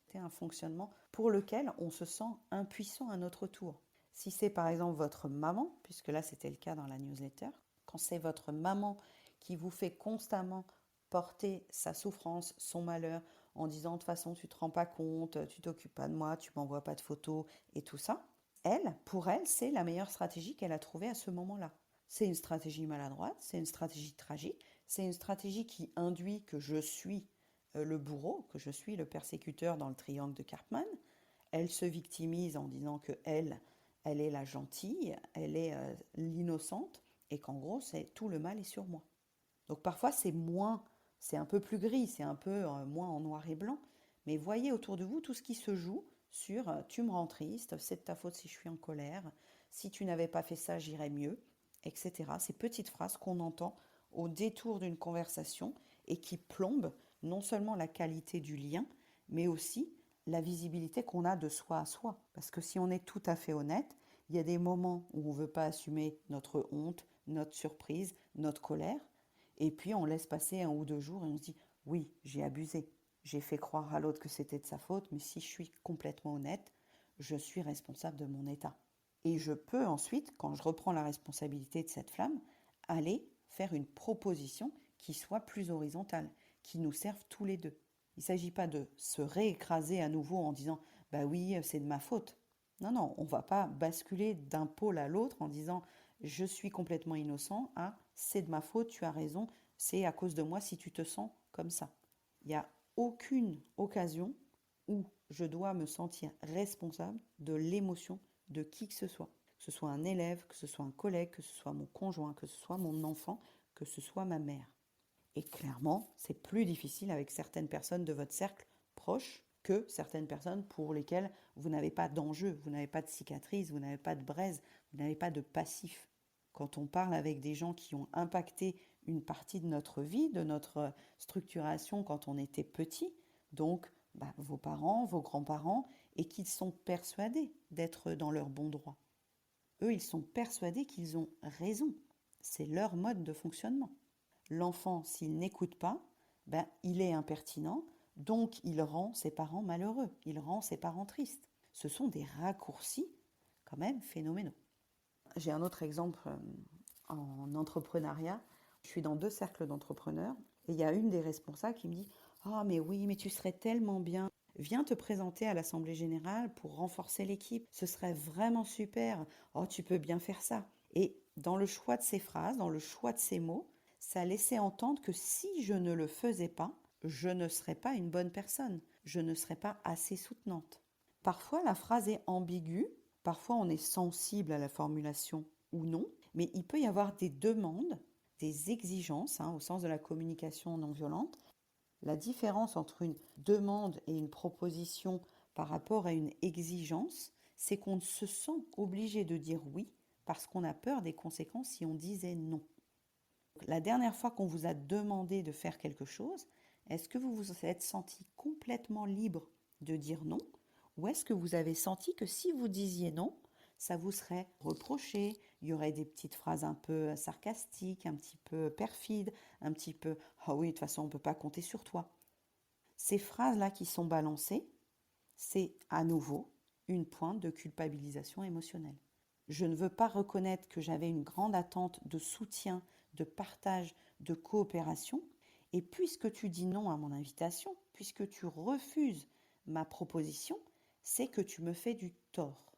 C'est un fonctionnement pour lequel on se sent impuissant à notre tour. Si c'est par exemple votre maman, puisque là c'était le cas dans la newsletter, quand c'est votre maman qui vous fait constamment porter sa souffrance, son malheur, en disant de toute façon tu te rends pas compte, tu t'occupes pas de moi, tu m'envoies pas de photos et tout ça, pour elle, c'est la meilleure stratégie qu'elle a trouvée à ce moment-là. C'est une stratégie maladroite, c'est une stratégie tragique, c'est une stratégie qui induit que je suis le bourreau, que je suis le persécuteur dans le triangle de Karpman. Elle se victimise en disant que elle est la gentille, elle est l'innocente, et qu'en gros, tout le mal est sur moi. Donc parfois, c'est un peu plus gris, c'est un peu moins en noir et blanc, mais voyez autour de vous tout ce qui se joue sur tu me rends triste, c'est de ta faute si je suis en colère, si tu n'avais pas fait ça, j'irais mieux, etc. Ces petites phrases qu'on entend au détour d'une conversation et qui plombent non seulement la qualité du lien, mais aussi la visibilité qu'on a de soi à soi. Parce que si on est tout à fait honnête, il y a des moments où on ne veut pas assumer notre honte, notre surprise, notre colère, et puis on laisse passer 1 ou 2 jours et on se dit oui, j'ai abusé, j'ai fait croire à l'autre que c'était de sa faute, mais si je suis complètement honnête, je suis responsable de mon état. Et je peux ensuite, quand je reprends la responsabilité de cette flamme, aller faire une proposition qui soit plus horizontale, qui nous serve tous les deux. Il ne s'agit pas de se réécraser à nouveau en disant bah oui, c'est de ma faute. Non, non, on ne va pas basculer d'un pôle à l'autre en disant je suis complètement innocent à c'est de ma faute, tu as raison, c'est à cause de moi si tu te sens comme ça. Il n'y a aucune occasion où je dois me sentir responsable de l'émotion de qui que ce soit un élève, que ce soit un collègue, que ce soit mon conjoint, que ce soit mon enfant, que ce soit ma mère. Et clairement, c'est plus difficile avec certaines personnes de votre cercle proche que certaines personnes pour lesquelles vous n'avez pas d'enjeu, vous n'avez pas de cicatrice, vous n'avez pas de braise, vous n'avez pas de passif. Quand on parle avec des gens qui ont impacté une partie de notre vie, de notre structuration quand on était petit, donc vos parents, vos grands-parents, et qu'ils sont persuadés d'être dans leur bon droit. Eux, ils sont persuadés qu'ils ont raison. C'est leur mode de fonctionnement. L'enfant, s'il n'écoute pas, il est impertinent, donc il rend ses parents malheureux, il rend ses parents tristes. Ce sont des raccourcis quand même phénoménaux. J'ai un autre exemple en entrepreneuriat. Je suis dans 2 cercles d'entrepreneurs et il y a une des responsables qui me dit « Ah mais oui, mais tu serais tellement bien. Viens te présenter à l'Assemblée générale pour renforcer l'équipe. Ce serait vraiment super. Oh, tu peux bien faire ça. » Et dans le choix de ses phrases, dans le choix de ses mots, ça laissait entendre que si je ne le faisais pas, je ne serais pas une bonne personne. Je ne serais pas assez soutenante. Parfois, la phrase est ambiguë. Parfois, on est sensible à la formulation ou non. Mais il peut y avoir des demandes, des exigences, au sens de la communication non violente. La différence entre une demande et une proposition par rapport à une exigence, c'est qu'on se sent obligé de dire oui parce qu'on a peur des conséquences si on disait non. La dernière fois qu'on vous a demandé de faire quelque chose, est-ce que vous vous êtes senti complètement libre de dire non? Ou est-ce que vous avez senti que si vous disiez non, ça vous serait reproché, il y aurait des petites phrases un peu sarcastiques, un petit peu perfides, un petit peu « Ah oui, de toute façon, on ne peut pas compter sur toi ». Ces phrases-là qui sont balancées, c'est à nouveau une pointe de culpabilisation émotionnelle. Je ne veux pas reconnaître que j'avais une grande attente de soutien, de partage, de coopération. Et puisque tu dis non à mon invitation, puisque tu refuses ma proposition, c'est que tu me fais du tort.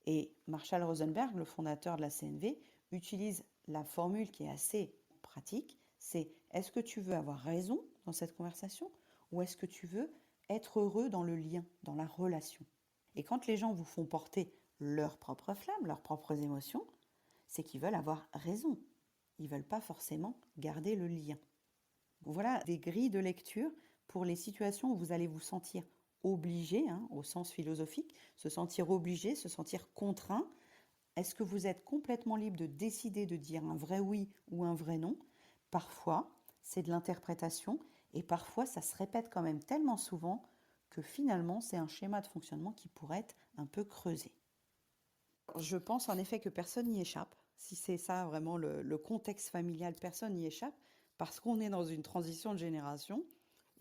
Et Marshall Rosenberg, le fondateur de la CNV, utilise la formule qui est assez pratique, c'est est-ce que tu veux avoir raison dans cette conversation ou est-ce que tu veux être heureux dans le lien, dans la relation? Et quand les gens vous font porter leurs propres flammes, leurs propres émotions, c'est qu'ils veulent avoir raison. Ils ne veulent pas forcément garder le lien. Voilà des grilles de lecture pour les situations où vous allez vous sentir obligé, au sens philosophique, se sentir obligé, se sentir contraint. Est-ce que vous êtes complètement libre de décider de dire un vrai oui ou un vrai non? Parfois, c'est de l'interprétation et parfois, ça se répète quand même tellement souvent que finalement, c'est un schéma de fonctionnement qui pourrait être un peu creusé. Je pense en effet que personne n'y échappe. Si c'est ça vraiment le contexte familial, personne n'y échappe parce qu'on est dans une transition de génération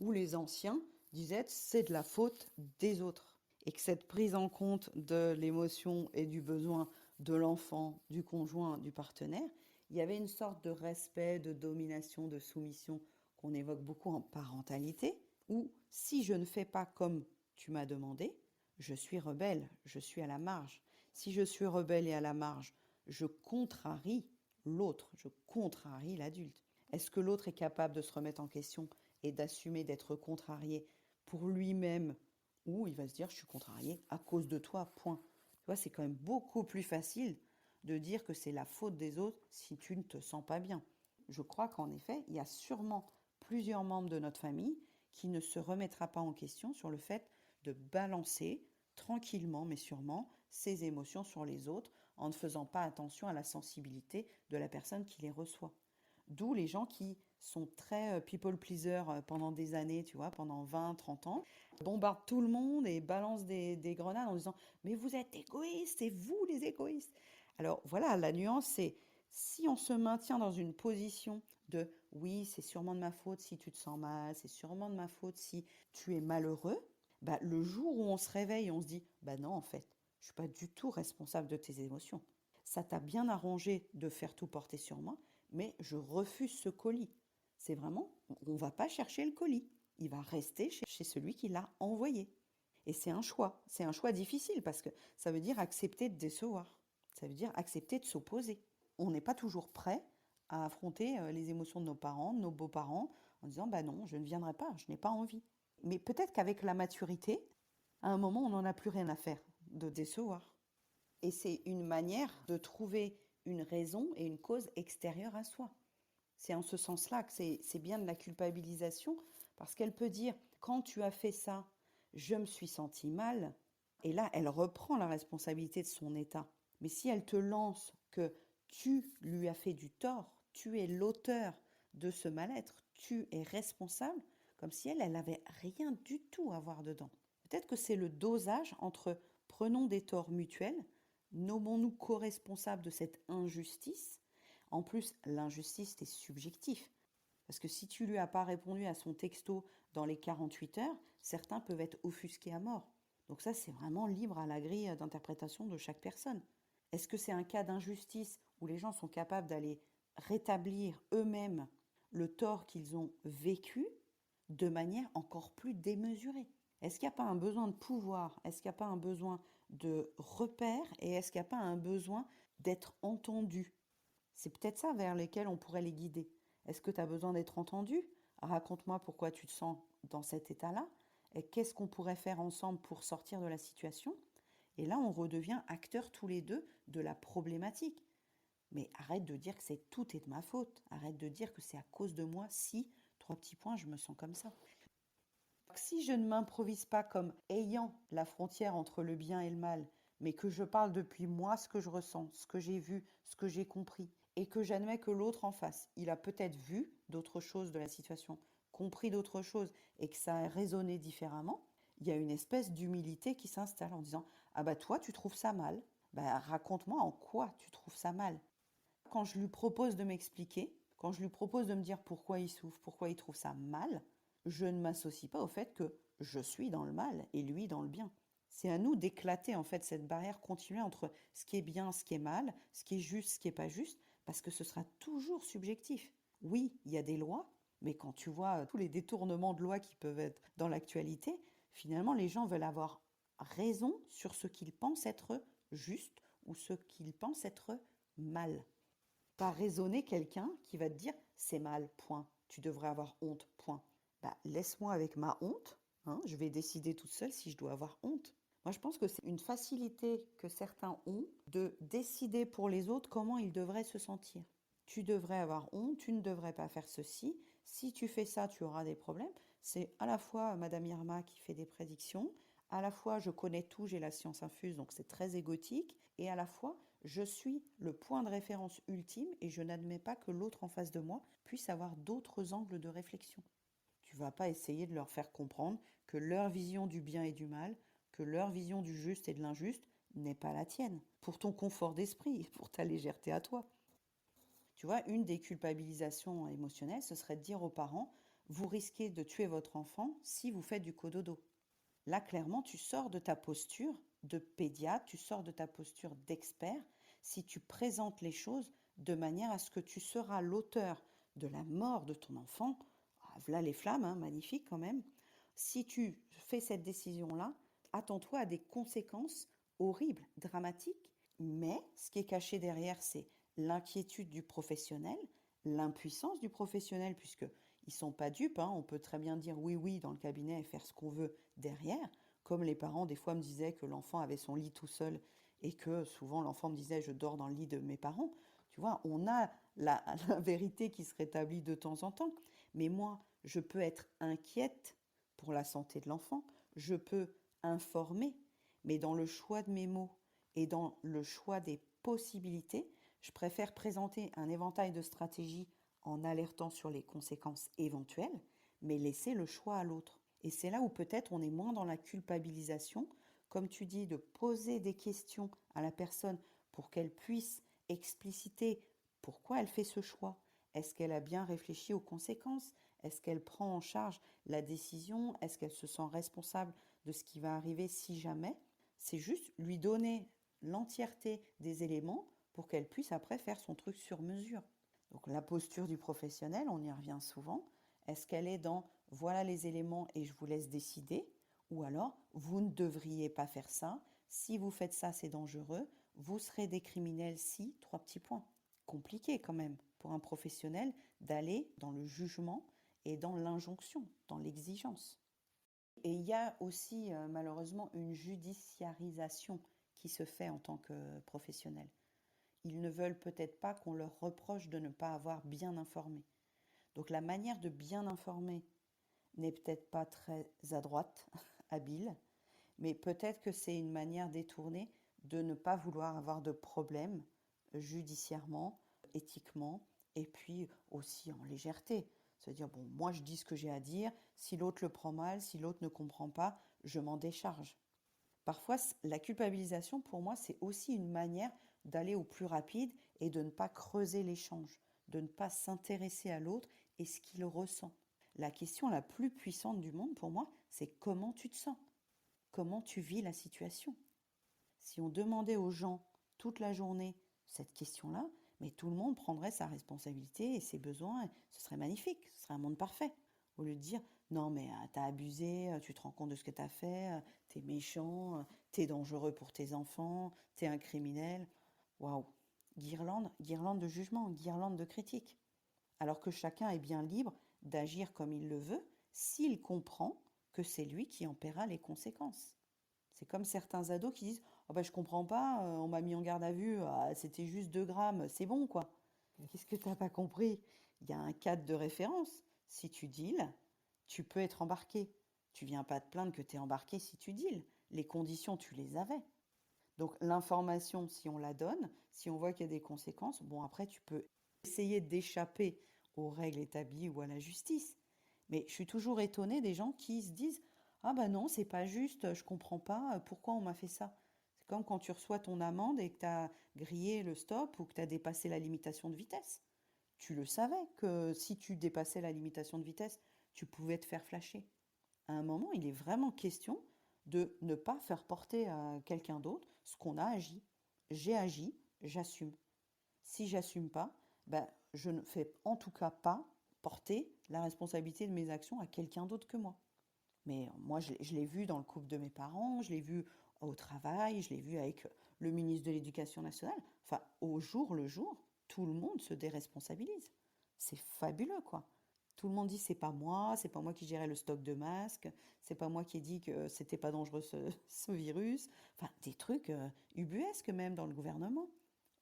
où les anciens disaient c'est de la faute des autres et que cette prise en compte de l'émotion et du besoin de l'enfant, du conjoint, du partenaire, il y avait une sorte de respect, de domination, de soumission qu'on évoque beaucoup en parentalité, où si je ne fais pas comme tu m'as demandé, je suis rebelle, je suis à la marge. Si je suis rebelle et à la marge, je contrarie l'autre, je contrarie l'adulte. Est-ce que l'autre est capable de se remettre en question et d'assumer d'être contrarié pour lui-même ou il va se dire je suis contrarié à cause de toi, point. Tu vois, c'est quand même beaucoup plus facile de dire que c'est la faute des autres si tu ne te sens pas bien. Je crois qu'en effet, il y a sûrement plusieurs membres de notre famille qui ne se remettra pas en question sur le fait de balancer tranquillement mais sûrement ses émotions sur les autres en ne faisant pas attention à la sensibilité de la personne qui les reçoit. D'où les gens qui sont très people pleaser pendant des années, tu vois, pendant 20, 30 ans, bombardent tout le monde et balancent des grenades en disant « Mais vous êtes égoïstes, c'est vous les égoïstes !» Alors voilà, la nuance, c'est si on se maintient dans une position de « Oui, c'est sûrement de ma faute si tu te sens mal, c'est sûrement de ma faute si tu es malheureux », le jour où on se réveille et on se dit « Bah non, en fait, je ne suis pas du tout responsable de tes émotions. Ça t'a bien arrangé de faire tout porter sur moi, mais je refuse ce colis. » C'est vraiment, on ne va pas chercher le colis. Il va rester chez celui qui l'a envoyé. Et c'est un choix. C'est un choix difficile parce que ça veut dire accepter de décevoir. Ça veut dire accepter de s'opposer. On n'est pas toujours prêt à affronter les émotions de nos parents, de nos beaux-parents, en disant « bah non, je ne viendrai pas, je n'ai pas envie ». Mais peut-être qu'avec la maturité, à un moment, on n'en a plus rien à faire de décevoir. Et c'est une manière de trouver une raison et une cause extérieure à soi. C'est en ce sens-là que c'est bien de la culpabilisation, parce qu'elle peut dire, quand tu as fait ça, je me suis sentie mal, et là, elle reprend la responsabilité de son état. Mais si elle te lance que tu lui as fait du tort, tu es l'auteur de ce mal-être, tu es responsable, comme si elle n'avait rien du tout à voir dedans. Peut-être que c'est le dosage entre prenons des torts mutuels, nommons-nous co-responsables de cette injustice. En plus, l'injustice, c'est subjectif. Parce que si tu lui as pas répondu à son texto dans les 48 heures, certains peuvent être offusqués à mort. Donc ça, c'est vraiment libre à la grille d'interprétation de chaque personne. Est-ce que c'est un cas d'injustice où les gens sont capables d'aller rétablir eux-mêmes le tort qu'ils ont vécu de manière encore plus démesurée? Est-ce qu'il n'y a pas un besoin de pouvoir? Est-ce qu'il n'y a pas un besoin de repère? Et est-ce qu'il n'y a pas un besoin d'être entendu? C'est peut-être ça vers lesquels on pourrait les guider. Est-ce que tu as besoin d'être entendu? Raconte-moi pourquoi tu te sens dans cet état-là et qu'est-ce qu'on pourrait faire ensemble pour sortir de la situation? Et là, on redevient acteurs tous les deux de la problématique. Mais arrête de dire que c'est tout est de ma faute. Arrête de dire que c'est à cause de moi si, trois petits points, je me sens comme ça. Si je ne m'improvise pas comme ayant la frontière entre le bien et le mal, mais que je parle depuis moi ce que je ressens, ce que j'ai vu, ce que j'ai compris, et que j'admets que l'autre en face, il a peut-être vu d'autres choses de la situation, compris d'autres choses, et que ça a résonné différemment, il y a une espèce d'humilité qui s'installe en disant ah bah toi tu trouves ça mal, bah raconte-moi en quoi tu trouves ça mal. Quand je lui propose de m'expliquer, quand je lui propose de me dire pourquoi il souffre, pourquoi il trouve ça mal, je ne m'associe pas au fait que je suis dans le mal et lui dans le bien. C'est à nous d'éclater en fait cette barrière continuelle entre ce qui est bien, ce qui est mal, ce qui est juste, ce qui n'est pas juste, parce que ce sera toujours subjectif. Oui, il y a des lois, mais quand tu vois tous les détournements de lois qui peuvent être dans l'actualité, finalement les gens veulent avoir raison sur ce qu'ils pensent être juste ou ce qu'ils pensent être mal. Pas raisonner quelqu'un qui va te dire c'est mal, point. Tu devrais avoir honte, point. Bah, laisse-moi avec ma honte, hein, je vais décider toute seule si je dois avoir honte. Moi, je pense que c'est une facilité que certains ont de décider pour les autres comment ils devraient se sentir. Tu devrais avoir honte, tu ne devrais pas faire ceci. Si tu fais ça, tu auras des problèmes. C'est à la fois Madame Irma qui fait des prédictions, à la fois je connais tout, j'ai la science infuse, donc c'est très égotique, et à la fois je suis le point de référence ultime et je n'admets pas que l'autre en face de moi puisse avoir d'autres angles de réflexion. Tu vas pas essayer de leur faire comprendre que leur vision du bien et du mal, que leur vision du juste et de l'injuste n'est pas la tienne, pour ton confort d'esprit, pour ta légèreté à toi. Tu vois, une des culpabilisations émotionnelles, ce serait de dire aux parents, vous risquez de tuer votre enfant si vous faites du cododo. Là, clairement, tu sors de ta posture de pédiatre, tu sors de ta posture d'expert si tu présentes les choses de manière à ce que tu seras l'auteur de la mort de ton enfant. Ah, voilà les flammes, hein, magnifique quand même. Si tu fais cette décision-là, attends-toi à des conséquences horribles, dramatiques. Mais ce qui est caché derrière, c'est l'inquiétude du professionnel, l'impuissance du professionnel, puisque ils ne sont pas dupes, hein. On peut très bien dire oui, oui dans le cabinet et faire ce qu'on veut derrière. Comme les parents, des fois, me disaient que l'enfant avait son lit tout seul et que souvent l'enfant me disait je dors dans le lit de mes parents. Tu vois, on a la vérité qui se rétablit de temps en temps. Mais moi, je peux être inquiète pour la santé de l'enfant, je peux informer, mais dans le choix de mes mots et dans le choix des possibilités, je préfère présenter un éventail de stratégies en alertant sur les conséquences éventuelles, mais laisser le choix à l'autre. Et c'est là où peut-être on est moins dans la culpabilisation, comme tu dis, de poser des questions à la personne pour qu'elle puisse expliciter pourquoi elle fait ce choix. Est-ce qu'elle a bien réfléchi aux conséquences? Est-ce qu'elle prend en charge la décision? Est-ce qu'elle se sent responsable de ce qui va arriver si jamais? C'est juste lui donner l'entièreté des éléments pour qu'elle puisse après faire son truc sur mesure. Donc la posture du professionnel, on y revient souvent. Est-ce qu'elle est dans voilà les éléments et je vous laisse décider? Ou alors vous ne devriez pas faire ça. Si vous faites ça, c'est dangereux. Vous serez des criminels si, trois petits points. Compliqué quand même pour un professionnel d'aller dans le jugement et dans l'injonction, dans l'exigence. Et il y a aussi malheureusement une judiciarisation qui se fait en tant que professionnel. Ils ne veulent peut-être pas qu'on leur reproche de ne pas avoir bien informé. Donc la manière de bien informer n'est peut-être pas très à droite habile, mais peut-être que c'est une manière détournée de ne pas vouloir avoir de problème judiciairement, éthiquement, et puis aussi en légèreté. C'est-à-dire, bon, moi je dis ce que j'ai à dire, si l'autre le prend mal, si l'autre ne comprend pas, je m'en décharge. Parfois, la culpabilisation, pour moi, c'est aussi une manière d'aller au plus rapide et de ne pas creuser l'échange, de ne pas s'intéresser à l'autre et ce qu'il ressent. La question la plus puissante du monde, pour moi, c'est comment tu te sens, comment tu vis la situation. Si on demandait aux gens toute la journée cette question-là, mais tout le monde prendrait sa responsabilité et ses besoins, ce serait magnifique, ce serait un monde parfait. Au lieu de dire non mais t'as abusé, tu te rends compte de ce que t'as fait, t'es méchant, t'es dangereux pour tes enfants, t'es un criminel. Waouh. Guirlande de jugement, guirlande de critique. Alors que chacun est bien libre d'agir comme il le veut s'il comprend que c'est lui qui en paiera les conséquences. C'est comme certains ados qui disent oh bah, je comprends pas, on m'a mis en garde à vue, c'était juste 2 grammes, c'est bon quoi. Qu'est-ce que t'as pas compris? Il y a un cadre de référence. Si tu deals, tu peux être embarqué. Tu viens pas te plaindre que tu es embarqué si tu deals. Les conditions, tu les avais. Donc l'information, si on la donne, si on voit qu'il y a des conséquences, bon après tu peux essayer d'échapper aux règles établies ou à la justice. Mais je suis toujours étonnée des gens qui se disent ah bah non, c'est pas juste, je comprends pas pourquoi on m'a fait ça. C'est comme quand tu reçois ton amende et que tu as grillé le stop ou que tu as dépassé la limitation de vitesse. Tu le savais que si tu dépassais la limitation de vitesse, tu pouvais te faire flasher. À un moment, il est vraiment question de ne pas faire porter à quelqu'un d'autre ce qu'on a agi. J'ai agi, j'assume. Si j'assume pas, ben, je ne fais en tout cas pas porter la responsabilité de mes actions à quelqu'un d'autre que moi. Mais moi, je l'ai vu dans le couple de mes parents, je l'ai vu au travail, je l'ai vu avec le ministre de l'Éducation nationale. Enfin, au jour le jour, tout le monde se déresponsabilise. C'est fabuleux, quoi. Tout le monde dit c'est pas moi qui gérais le stock de masques, c'est pas moi qui ai dit que c'était pas dangereux ce virus. Enfin, des trucs ubuesques même dans le gouvernement.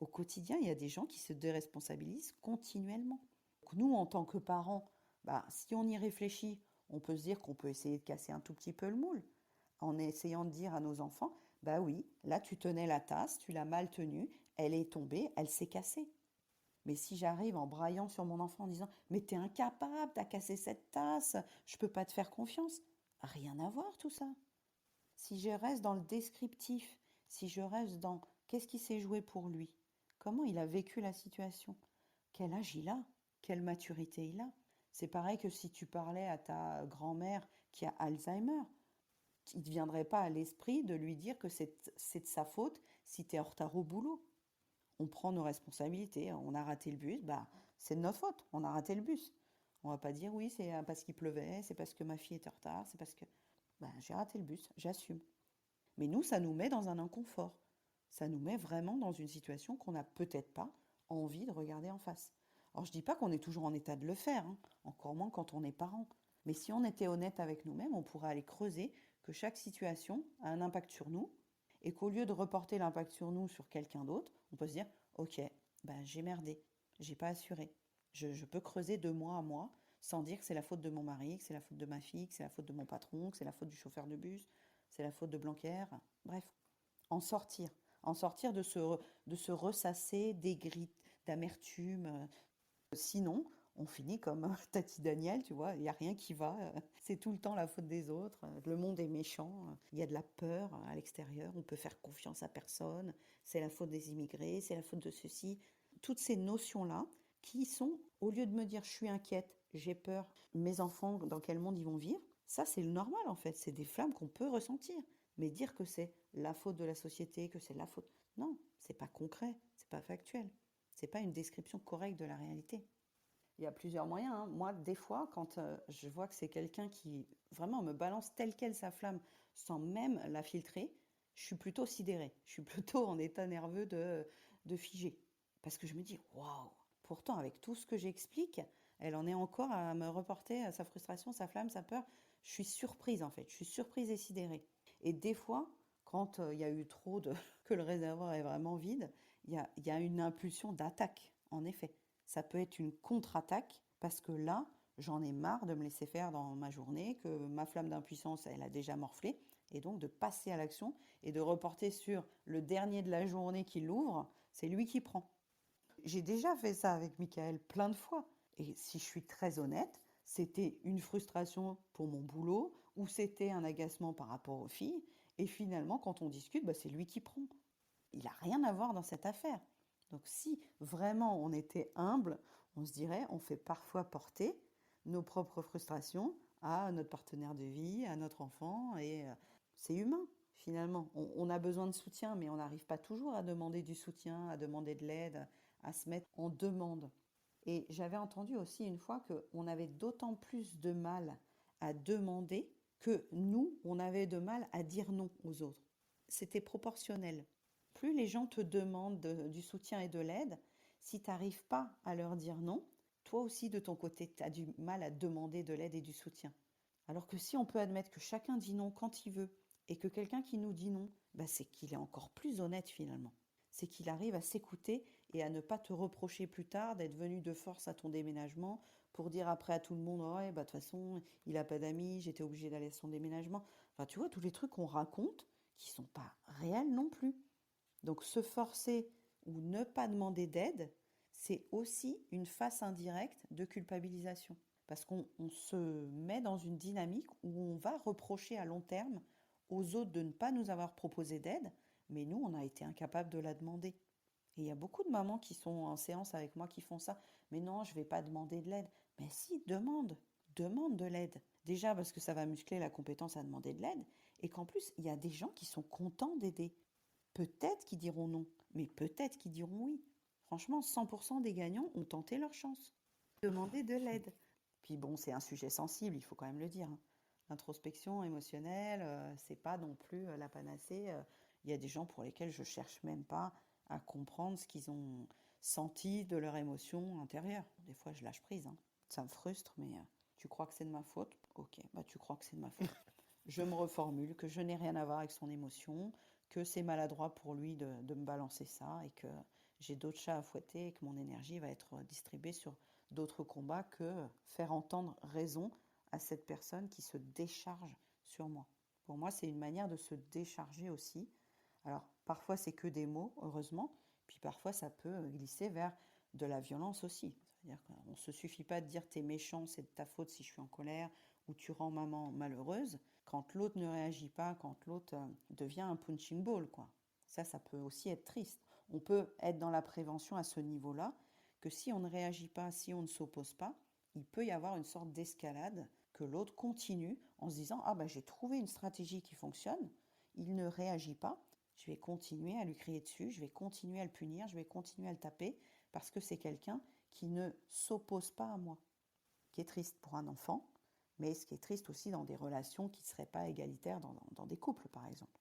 Au quotidien, il y a des gens qui se déresponsabilisent continuellement. Donc nous, en tant que parents, bah, si on y réfléchit, on peut se dire qu'on peut essayer de casser un tout petit peu le moule en essayant de dire à nos enfants, bah oui, là tu tenais la tasse, tu l'as mal tenue, elle est tombée, elle s'est cassée. Mais si j'arrive en braillant sur mon enfant en disant, mais t'es incapable, t'as cassé cette tasse, je peux pas te faire confiance, rien à voir tout ça. Si je reste dans le descriptif, si je reste dans qu'est-ce qui s'est joué pour lui, comment il a vécu la situation, quel âge il a, quelle maturité il a. C'est pareil que si tu parlais à ta grand-mère qui a Alzheimer, il ne te viendrait pas à l'esprit de lui dire que c'est de sa faute si tu es en retard au boulot. On prend nos responsabilités, on a raté le bus, bah c'est de notre faute, on a raté le bus. On va pas dire oui, c'est parce qu'il pleuvait, c'est parce que ma fille était en retard, c'est parce que bah, j'ai raté le bus, j'assume. Mais nous, ça nous met dans un inconfort. Ça nous met vraiment dans une situation qu'on n'a peut-être pas envie de regarder en face. Alors je dis pas qu'on est toujours en état de le faire, hein, encore moins quand on est parent. Mais si on était honnête avec nous-mêmes, on pourrait aller creuser que chaque situation a un impact sur nous et qu'au lieu de reporter l'impact sur nous sur quelqu'un d'autre, on peut se dire ok, ben j'ai merdé, j'ai pas assuré. Je peux creuser de mois à mois sans dire que c'est la faute de mon mari, que c'est la faute de ma fille, que c'est la faute de mon patron, que c'est la faute du chauffeur de bus, c'est la faute de Blanquer. Bref, en sortir. En sortir de se ressasser d'aigri, d'amertume. Sinon, on finit comme Tati Daniel, tu vois, il n'y a rien qui va. C'est tout le temps la faute des autres. Le monde est méchant. Il y a de la peur à l'extérieur. On peut faire confiance à personne. C'est la faute des immigrés. C'est la faute de ceci. Toutes ces notions-là qui sont, au lieu de me dire je suis inquiète, j'ai peur, mes enfants, dans quel monde ils vont vivre, ça c'est le normal en fait. C'est des flammes qu'on peut ressentir. Mais dire que c'est la faute de la société, que c'est la faute. Non, c'est pas concret, c'est pas factuel. C'est pas une description correcte de la réalité. Il y a plusieurs moyens, hein. Moi, des fois, quand je vois que c'est quelqu'un qui vraiment me balance telle quelle sa flamme sans même la filtrer, je suis plutôt sidérée. Je suis plutôt en état nerveux de figé. Parce que je me dis, waouh, pourtant, avec tout ce que j'explique, elle en est encore à me reporter à sa frustration, sa flamme, sa peur. Je suis surprise, en fait. Je suis surprise et sidérée. Et des fois, quand il y a eu trop de... que le réservoir est vraiment vide, il y a une impulsion d'attaque, en effet. Ça peut être une contre-attaque parce que là, j'en ai marre de me laisser faire dans ma journée, que ma flamme d'impuissance, elle a déjà morflé, et donc de passer à l'action et de reporter sur le dernier de la journée qui l'ouvre, c'est lui qui prend. J'ai déjà fait ça avec Michael plein de fois. Et si je suis très honnête, c'était une frustration pour mon boulot ou c'était un agacement par rapport aux filles. Et finalement, quand on discute, bah, c'est lui qui prend. Il n'a rien à voir dans cette affaire. Donc si vraiment on était humble, on se dirait, on fait parfois porter nos propres frustrations à notre partenaire de vie, à notre enfant, et c'est humain finalement. On a besoin de soutien, mais on n'arrive pas toujours à demander du soutien, à demander de l'aide, à se mettre en demande. Et j'avais entendu aussi une fois qu'on avait d'autant plus de mal à demander que nous, on avait de mal à dire non aux autres. C'était proportionnel. Plus les gens te demandent du soutien et de l'aide, si tu n'arrives pas à leur dire non, toi aussi de ton côté, tu as du mal à demander de l'aide et du soutien. Alors que si on peut admettre que chacun dit non quand il veut et que quelqu'un qui nous dit non, bah c'est qu'il est encore plus honnête finalement. C'est qu'il arrive à s'écouter et à ne pas te reprocher plus tard d'être venu de force à ton déménagement pour dire après à tout le monde, ouais, bah de toute façon, il n'a pas d'amis, j'étais obligé d'aller à son déménagement. Enfin, tu vois, tous les trucs qu'on raconte qui sont pas réels non plus. Donc se forcer ou ne pas demander d'aide, c'est aussi une face indirecte de culpabilisation. Parce qu'on se met dans une dynamique où on va reprocher à long terme aux autres de ne pas nous avoir proposé d'aide, mais nous, on a été incapables de la demander. Et il y a beaucoup de mamans qui sont en séance avec moi qui font ça. Mais non, je ne vais pas demander de l'aide. Mais si, demande de l'aide. Déjà parce que ça va muscler la compétence à demander de l'aide. Et qu'en plus, il y a des gens qui sont contents d'aider. Peut-être qu'ils diront non, mais peut-être qu'ils diront oui. Franchement, 100% des gagnants ont tenté leur chance. Demander de l'aide. Puis bon, c'est un sujet sensible, il faut quand même le dire. L'introspection émotionnelle, c'est pas non plus la panacée. Il y a des gens pour lesquels je cherche même pas à comprendre ce qu'ils ont senti de leur émotion intérieure. Des fois, je lâche prise. Ça me frustre, mais tu crois que c'est de ma faute? Ok, bah tu crois que c'est de ma faute. Je me reformule que je n'ai rien à voir avec son émotion, que c'est maladroit pour lui de me balancer ça et que j'ai d'autres chats à fouetter et que mon énergie va être distribuée sur d'autres combats que faire entendre raison à cette personne qui se décharge sur moi. Pour moi, c'est une manière de se décharger aussi. Alors, parfois, c'est que des mots, heureusement, puis parfois, ça peut glisser vers de la violence aussi. C'est-à-dire qu'on ne se suffit pas de dire t'es méchant, c'est de ta faute si je suis en colère, ou tu rends maman malheureuse, quand l'autre ne réagit pas, quand l'autre devient un punching ball, quoi. Ça peut aussi être triste. On peut être dans la prévention à ce niveau-là, que si on ne réagit pas, si on ne s'oppose pas, il peut y avoir une sorte d'escalade, que l'autre continue en se disant ah bah j'ai trouvé une stratégie qui fonctionne, il ne réagit pas, je vais continuer à lui crier dessus, je vais continuer à le punir, je vais continuer à le taper, parce que c'est quelqu'un qui ne s'oppose pas à moi. Ce qui est triste pour un enfant, mais ce qui est triste aussi dans des relations qui ne seraient pas égalitaires dans des couples, par exemple.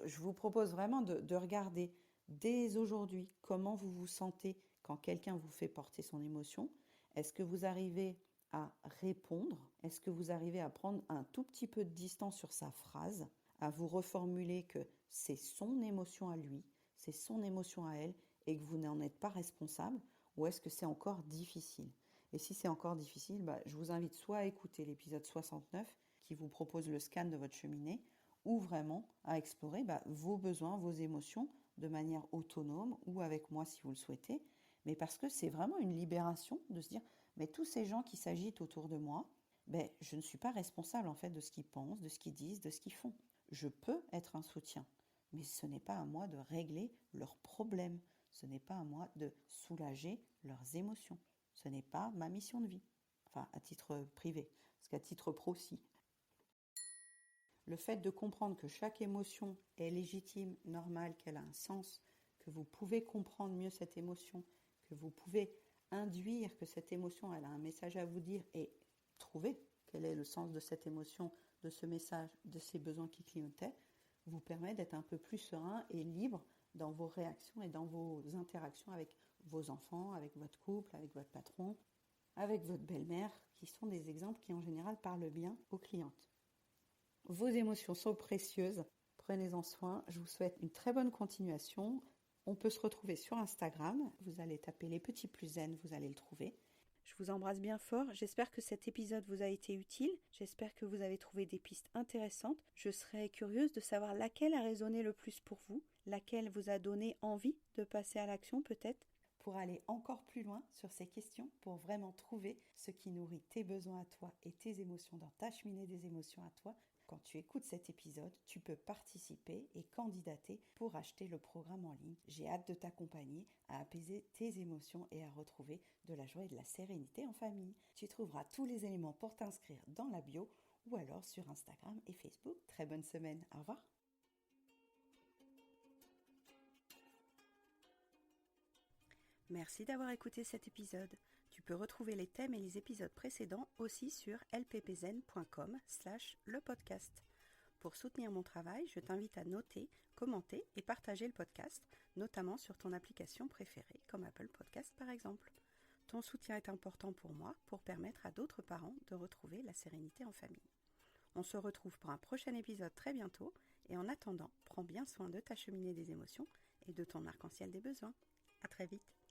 Je vous propose vraiment de regarder dès aujourd'hui comment vous vous sentez quand quelqu'un vous fait porter son émotion. Est-ce que vous arrivez à répondre? Est-ce que vous arrivez à prendre un tout petit peu de distance sur sa phrase, à vous reformuler que c'est son émotion à lui, c'est son émotion à elle, et que vous n'en êtes pas responsable? Ou est-ce que c'est encore difficile? Et si c'est encore difficile, je vous invite soit à écouter l'épisode 69 qui vous propose le scan de votre cheminée, ou vraiment à explorer vos besoins, vos émotions de manière autonome ou avec moi si vous le souhaitez, mais parce que c'est vraiment une libération de se dire, mais tous ces gens qui s'agitent autour de moi, je ne suis pas responsable en fait de ce qu'ils pensent, de ce qu'ils disent, de ce qu'ils font. Je peux être un soutien, mais ce n'est pas à moi de régler leurs problèmes, ce n'est pas à moi de soulager leurs émotions, ce n'est pas ma mission de vie, enfin à titre privé, parce qu'à titre pro, si. Le fait de comprendre que chaque émotion est légitime, normale, qu'elle a un sens, que vous pouvez comprendre mieux cette émotion, que vous pouvez induire que cette émotion elle a un message à vous dire et trouver quel est le sens de cette émotion, de ce message, de ces besoins qui clignotaient, vous permet d'être un peu plus serein et libre dans vos réactions et dans vos interactions avec vos enfants, avec votre couple, avec votre patron, avec votre belle-mère, qui sont des exemples qui en général parlent bien aux clientes. Vos émotions sont précieuses, prenez-en soin, je vous souhaite une très bonne continuation. On peut se retrouver sur Instagram, vous allez taper les petits plus zen, vous allez le trouver. Je Je vous embrasse bien fort. J'espère que cet épisode vous a été utile. J'espère que vous avez trouvé des pistes intéressantes. Je serais curieuse de savoir laquelle a résonné le plus pour vous, laquelle vous a donné envie de passer à l'action peut-être. Pour aller encore plus loin sur ces questions, pour vraiment trouver ce qui nourrit tes besoins à toi et tes émotions dans ta cheminée des émotions à toi, quand tu écoutes cet épisode, tu peux participer et candidater pour acheter le programme en ligne. J'ai hâte de t'accompagner à apaiser tes émotions et à retrouver de la joie et de la sérénité en famille. Tu trouveras tous les éléments pour t'inscrire dans la bio ou alors sur Instagram et Facebook. Très bonne semaine, au revoir. Merci d'avoir écouté cet épisode. Tu peux retrouver les thèmes et les épisodes précédents aussi sur lppzen.com/lepodcast. Pour soutenir mon travail, je t'invite à noter, commenter et partager le podcast, notamment sur ton application préférée, comme Apple Podcast par exemple. Ton soutien est important pour moi pour permettre à d'autres parents de retrouver la sérénité en famille. On se retrouve pour un prochain épisode très bientôt et en attendant, prends bien soin de ta cheminée des émotions et de ton arc-en-ciel des besoins. À très vite.